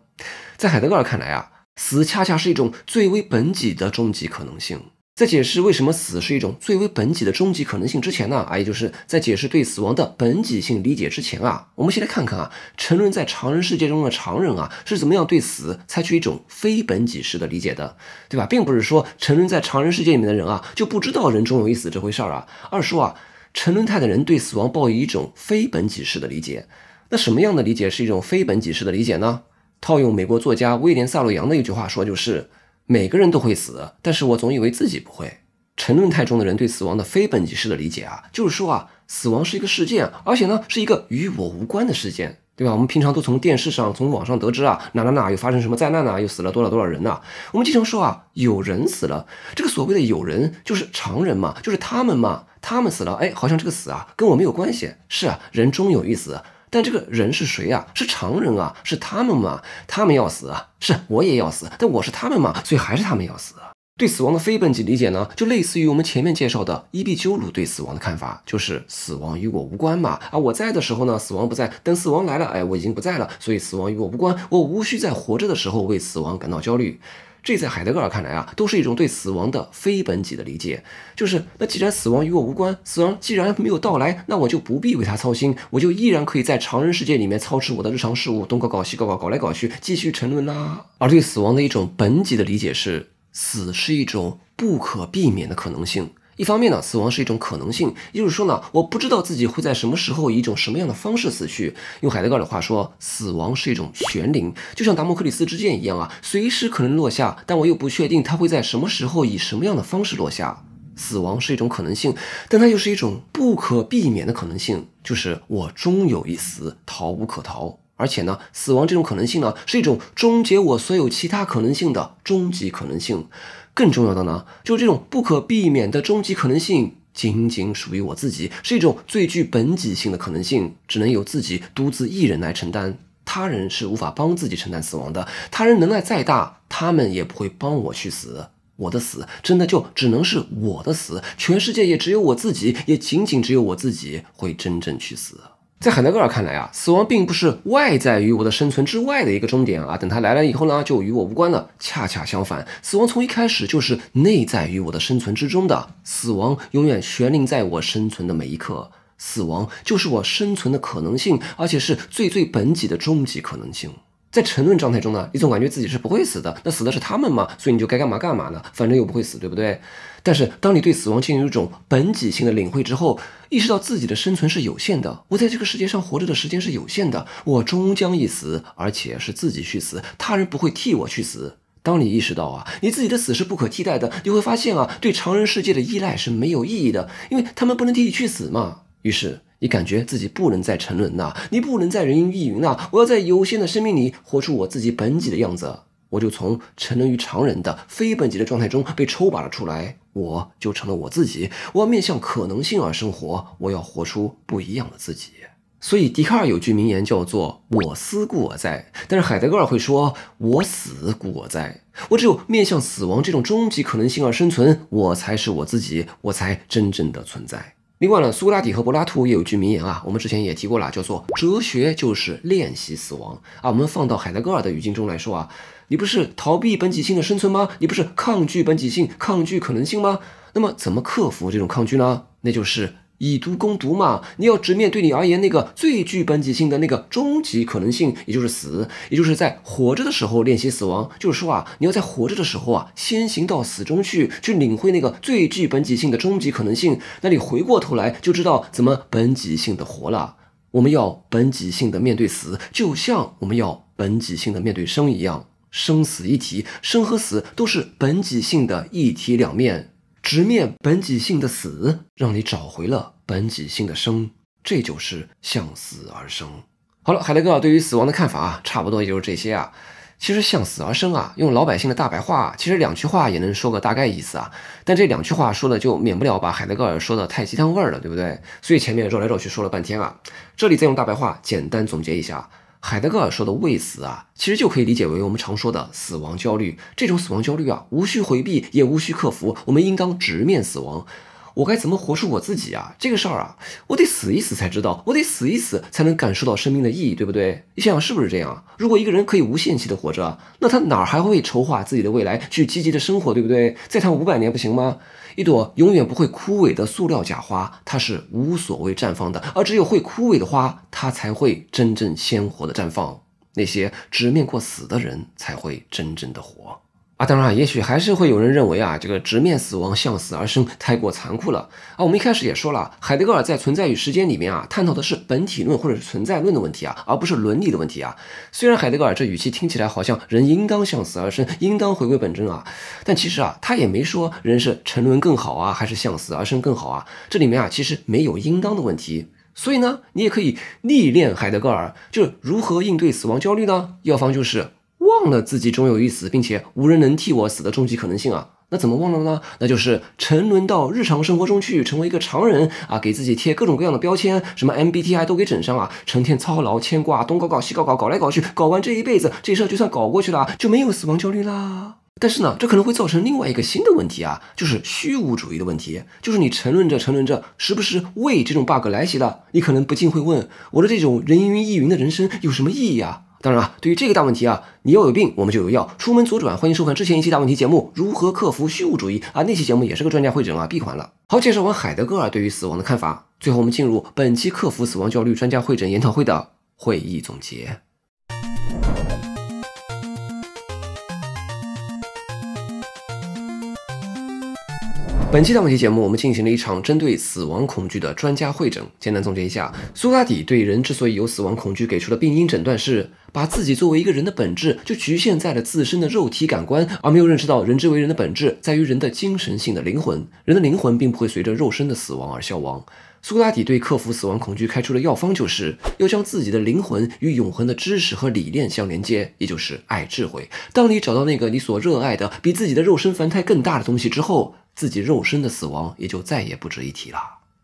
在海德格尔看来啊，死恰恰是一种最为本己的终极可能性。在解释为什么死是一种最为本己的终极可能性之前呢，也就是在解释对死亡的本己性理解之前啊，我们先来看看啊，沉沦在常人世界中的常人啊，是怎么样对死采取一种非本己式的理解的，对吧？并不是说沉沦在常人世界里面的人啊，就不知道人终有一死这回事儿啊，而是说啊，沉沦态的人对死亡抱以一种非本己式的理解。那什么样的理解是一种非本己式的理解呢？套用美国作家威廉·萨洛扬的一句话说，就是每个人都会死，但是我总以为自己不会。沉沦态中的人对死亡的非本己式的理解啊，就是说啊，死亡是一个事件，而且呢是一个与我无关的事件，对吧？我们平常都从电视上、从网上得知啊，哪又发生什么灾难啊，又死了多少人啊。我们经常说啊，有人死了，这个所谓的有人就是常人嘛，就是他们嘛，他们死了，好像这个死啊跟我没有关系。是啊，人终有一死。但这个人是谁啊？是常人啊，是他们嘛？他们要死啊，是我也要死，但我是他们嘛，所以还是他们要死啊。对死亡的非本己理解呢，就类似于我们前面介绍的伊壁鸠鲁对死亡的看法，就是死亡与我无关嘛。我在的时候呢，死亡不在；等死亡来了，我已经不在了，所以死亡与我无关。我无需在活着的时候为死亡感到焦虑。这在海德格尔看来啊，都是一种对死亡的非本己的理解，就是那既然死亡与我无关，死亡既然没有到来，那我就不必为它操心，我就依然可以在常人世界里面操持我的日常事务，东搞搞西搞搞，搞来搞去，继续沉沦啦。而对死亡的一种本己的理解是，死是一种不可避免的可能性。一方面呢，死亡是一种可能性，也就是说呢，我不知道自己会在什么时候以一种什么样的方式死去。用海德格尔的话说，死亡是一种悬铃，就像达摩克里斯之剑一样啊，随时可能落下，但我又不确定它会在什么时候以什么样的方式落下。死亡是一种可能性，但它又是一种不可避免的可能性，就是我终有一死，逃无可逃。而且呢，死亡这种可能性呢，是一种终结我所有其他可能性的终极可能性。更重要的呢，就是这种不可避免的终极可能性仅仅属于我自己，是一种最具本己性的可能性，只能由自己独自一人来承担。他人是无法帮自己承担死亡的，他人能耐再大，他们也不会帮我去死。我的死真的就只能是我的死，全世界也只有我自己，也仅仅只有我自己会真正去死。在海德格尔看来啊，死亡并不是外在于我的生存之外的一个终点啊，等它来了以后呢，就与我无关了。恰恰相反，死亡从一开始就是内在于我的生存之中的，死亡永远悬临在我生存的每一刻。死亡就是我生存的可能性，而且是最本己的终极可能性。在沉沦状态中呢，你总感觉自己是不会死的，那死的是他们嘛，所以你就该干嘛干嘛呢，反正又不会死，对不对？但是当你对死亡进入一种本己性的领会之后，意识到自己的生存是有限的，我在这个世界上活着的时间是有限的，我终将一死，而且是自己去死，他人不会替我去死。当你意识到啊，你自己的死是不可替代的，你会发现啊，对常人世界的依赖是没有意义的，因为他们不能替你去死嘛。于是你感觉自己不能再沉沦呐，你不能再人云亦云呐，我要在有限的生命里活出我自己本己的样子。我就从沉沦于常人的非本己的状态中被抽拔了出来，我就成了我自己，我要面向可能性而生活，我要活出不一样的自己。所以笛卡尔有句名言叫做我思故我在，但是海德格尔会说我死故我在。我只有面向死亡这种终极可能性而生存，我才是我自己，我才真正的存在。另外呢，苏格拉底和柏拉图也有句名言啊，我们之前也提过了，叫做哲学就是练习死亡啊。我们放到海德格尔的语境中来说啊，你不是逃避本己性的生存吗？你不是抗拒本己性、抗拒可能性吗？那么怎么克服这种抗拒呢？那就是以毒攻毒嘛，你要直面对你而言那个最具本己性的那个终极可能性，也就是死，也就是在活着的时候练习死亡。就是说啊，你要在活着的时候啊，先行到死中去领会那个最具本己性的终极可能性，那你回过头来就知道怎么本己性的活了。我们要本己性的面对死，就像我们要本己性的面对生一样，生死一体，生和死都是本己性的一体两面。直面本己性的死，让你找回了本己性的生，这就是向死而生。好了，海德格尔对于死亡的看法啊，差不多也就是这些啊。其实向死而生啊，用老百姓的大白话，其实两句话也能说个大概意思啊。但这两句话说的就免不了把海德格尔说的太鸡汤味了，对不对？所以前面绕来绕去说了半天啊，这里再用大白话简单总结一下。海德格尔说的畏死啊，其实就可以理解为我们常说的死亡焦虑。这种死亡焦虑啊，无需回避，也无需克服，我们应当直面死亡。我该怎么活出我自己啊？这个事儿啊，我得死一死才知道，我得死一死才能感受到生命的意义，对不对？你想想是不是这样？如果一个人可以无限期的活着，那他哪还会筹划自己的未来，去积极的生活，对不对？再谈500年不行吗？一朵永远不会枯萎的塑料假花，它是无所谓绽放的，而只有会枯萎的花，它才会真正鲜活的绽放。那些直面过死的人才会真正的活啊！当然，也许还是会有人认为啊，这个直面死亡、向死而生太过残酷了啊。我们一开始也说了，海德格尔在《存在与时间》里面啊，探讨的是本体论或者是存在论的问题啊，而不是伦理的问题啊。虽然海德格尔这语气听起来好像人应当向死而生，应当回归本真啊，但其实啊，他也没说人是沉沦更好啊，还是向死而生更好啊。这里面啊，其实没有应当的问题。所以呢，你也可以历练海德格尔，就是如何应对死亡焦虑呢？药方就是忘了自己终有一死，并且无人能替我死的终极可能性啊。那怎么忘了呢？那就是沉沦到日常生活中去，成为一个常人啊，给自己贴各种各样的标签，什么 MBTI 都给整上啊，成天操劳牵挂，东搞搞西搞搞，搞来搞去，搞完这一辈子，这事儿就算搞过去了，就没有死亡焦虑啦。但是呢，这可能会造成另外一个新的问题啊，就是虚无主义的问题，就是你沉沦着，时不时为这种 bug 来袭了，你可能不禁会问，我的这种人云亦云的人生有什么意义啊？当然啊，对于这个大问题啊，你要有病我们就有药，出门左转，欢迎收看之前一期大问题节目如何克服虚无主义啊，那期节目也是个专家会诊啊，闭环了。好，介绍完海德格尔对于死亡的看法，最后我们进入本期克服死亡焦虑专家会诊研讨会的会议总结。本期大问题节目，我们进行了一场针对死亡恐惧的专家会诊。简单总结一下，苏格拉底对人之所以有死亡恐惧给出的病因诊断是，把自己作为一个人的本质就局限在了自身的肉体感官，而没有认识到人之为人的本质在于人的精神性的灵魂，人的灵魂并不会随着肉身的死亡而消亡。苏格拉底对克服死亡恐惧开出的药方就是要将自己的灵魂与永恒的知识和理念相连接，也就是爱智慧。当你找到那个你所热爱的比自己的肉身凡胎更大的东西之后，自己肉身的死亡也就再也不值一提了。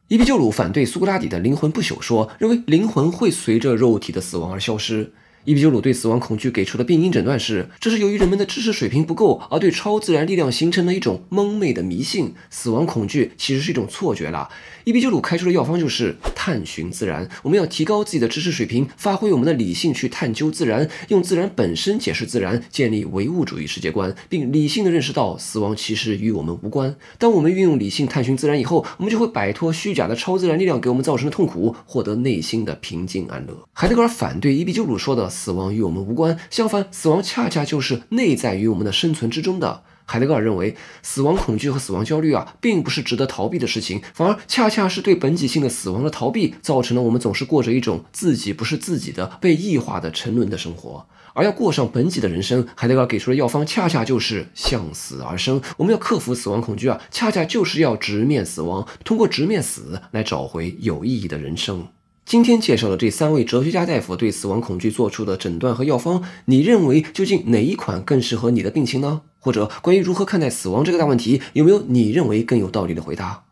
伊壁鸠鲁反对苏格拉底的灵魂不朽说，认为灵魂会随着肉体的死亡而消失。伊壁鸠鲁对死亡恐惧给出的病因诊断是，这是由于人们的知识水平不够，而对超自然力量形成了一种蒙昧的迷信。死亡恐惧其实是一种错觉啦。伊壁鸠鲁开出的药方就是探寻自然，我们要提高自己的知识水平，发挥我们的理性去探究自然，用自然本身解释自然，建立唯物主义世界观，并理性的认识到死亡其实与我们无关。当我们运用理性探寻自然以后，我们就会摆脱虚假的超自然力量给我们造成的痛苦，获得内心的平静安乐。海德格尔反对伊壁鸠鲁说的死亡与我们无关，相反，死亡恰恰就是内在于我们的生存之中的。海德格尔认为，死亡恐惧和死亡焦虑并不是值得逃避的事情，反而恰恰是对本己性的死亡的逃避，造成了我们总是过着一种自己不是自己的被异化的沉沦的生活。而要过上本己的人生，海德格尔给出的药方恰恰就是向死而生。我们要克服死亡恐惧恰恰就是要直面死亡，通过直面死来找回有意义的人生。今天介绍的这3位哲学家大夫对死亡恐惧做出的诊断和药方，你认为究竟哪一款更适合你的病情呢？或者关于如何看待死亡这个大问题，有没有你认为更有道理的回答？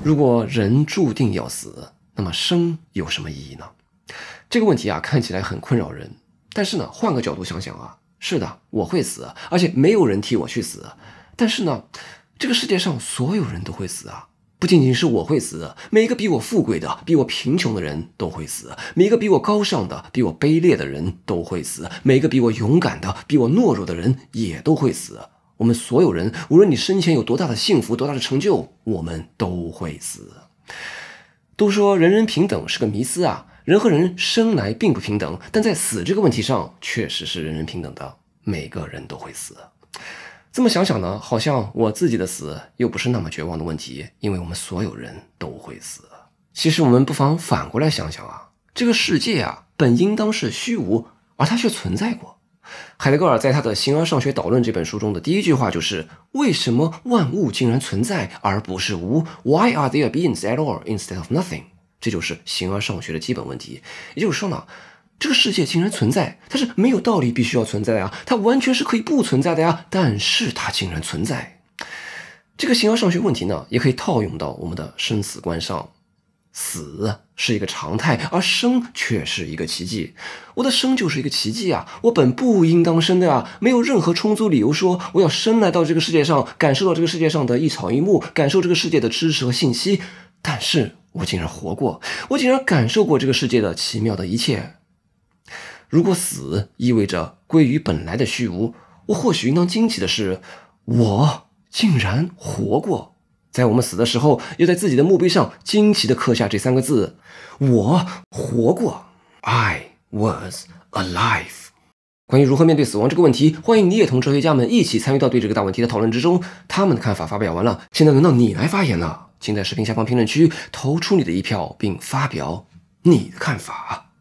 如果人注定要死，那么生有什么意义呢？这个问题看起来很困扰人，但是呢，换个角度想想是的，我会死，而且没有人替我去死。但是呢，这个世界上所有人都会死不仅仅是我会死，每一个比我富贵的、比我贫穷的人都会死，每一个比我高尚的、比我卑劣的人都会死，每一个比我勇敢的、比我懦弱的人也都会死。我们所有人，无论你生前有多大的幸福、多大的成就，我们都会死。都说人人平等是个迷思人和人生来并不平等，但在死这个问题上，确实是人人平等的，每个人都会死。这么想想呢，好像我自己的死又不是那么绝望的问题，因为我们所有人都会死。其实我们不妨反过来想想这个世界本应当是虚无，而它却存在过。海德格尔在他的《形而上学导论》这本书中的第一句话就是：为什么万物竟然存在而不是无？ Why are there beings at all instead of nothing？ 这就是形而上学的基本问题。也就是说呢，这个世界竟然存在，它是没有道理必须要存在的它完全是可以不存在的但是它竟然存在。这个形而上学问题呢，也可以套用到我们的生死观上。死是一个常态，而生却是一个奇迹。我的生就是一个奇迹我本不应当生的没有任何充足理由说我要生来到这个世界上，感受到这个世界上的一草一木，感受这个世界的知识和信息。但是我竟然活过，我竟然感受过这个世界的奇妙的一切。如果死意味着归于本来的虚无，我或许应当惊奇的是，我竟然活过。在我们死的时候，又在自己的墓碑上惊奇地刻下这3个字：我活过 I was alive。 关于如何面对死亡这个问题，欢迎你也同哲学家们一起参与到对这个大问题的讨论之中。他们的看法发表完了，现在轮到你来发言了，请在视频下方评论区投出你的一票，并发表你的看法。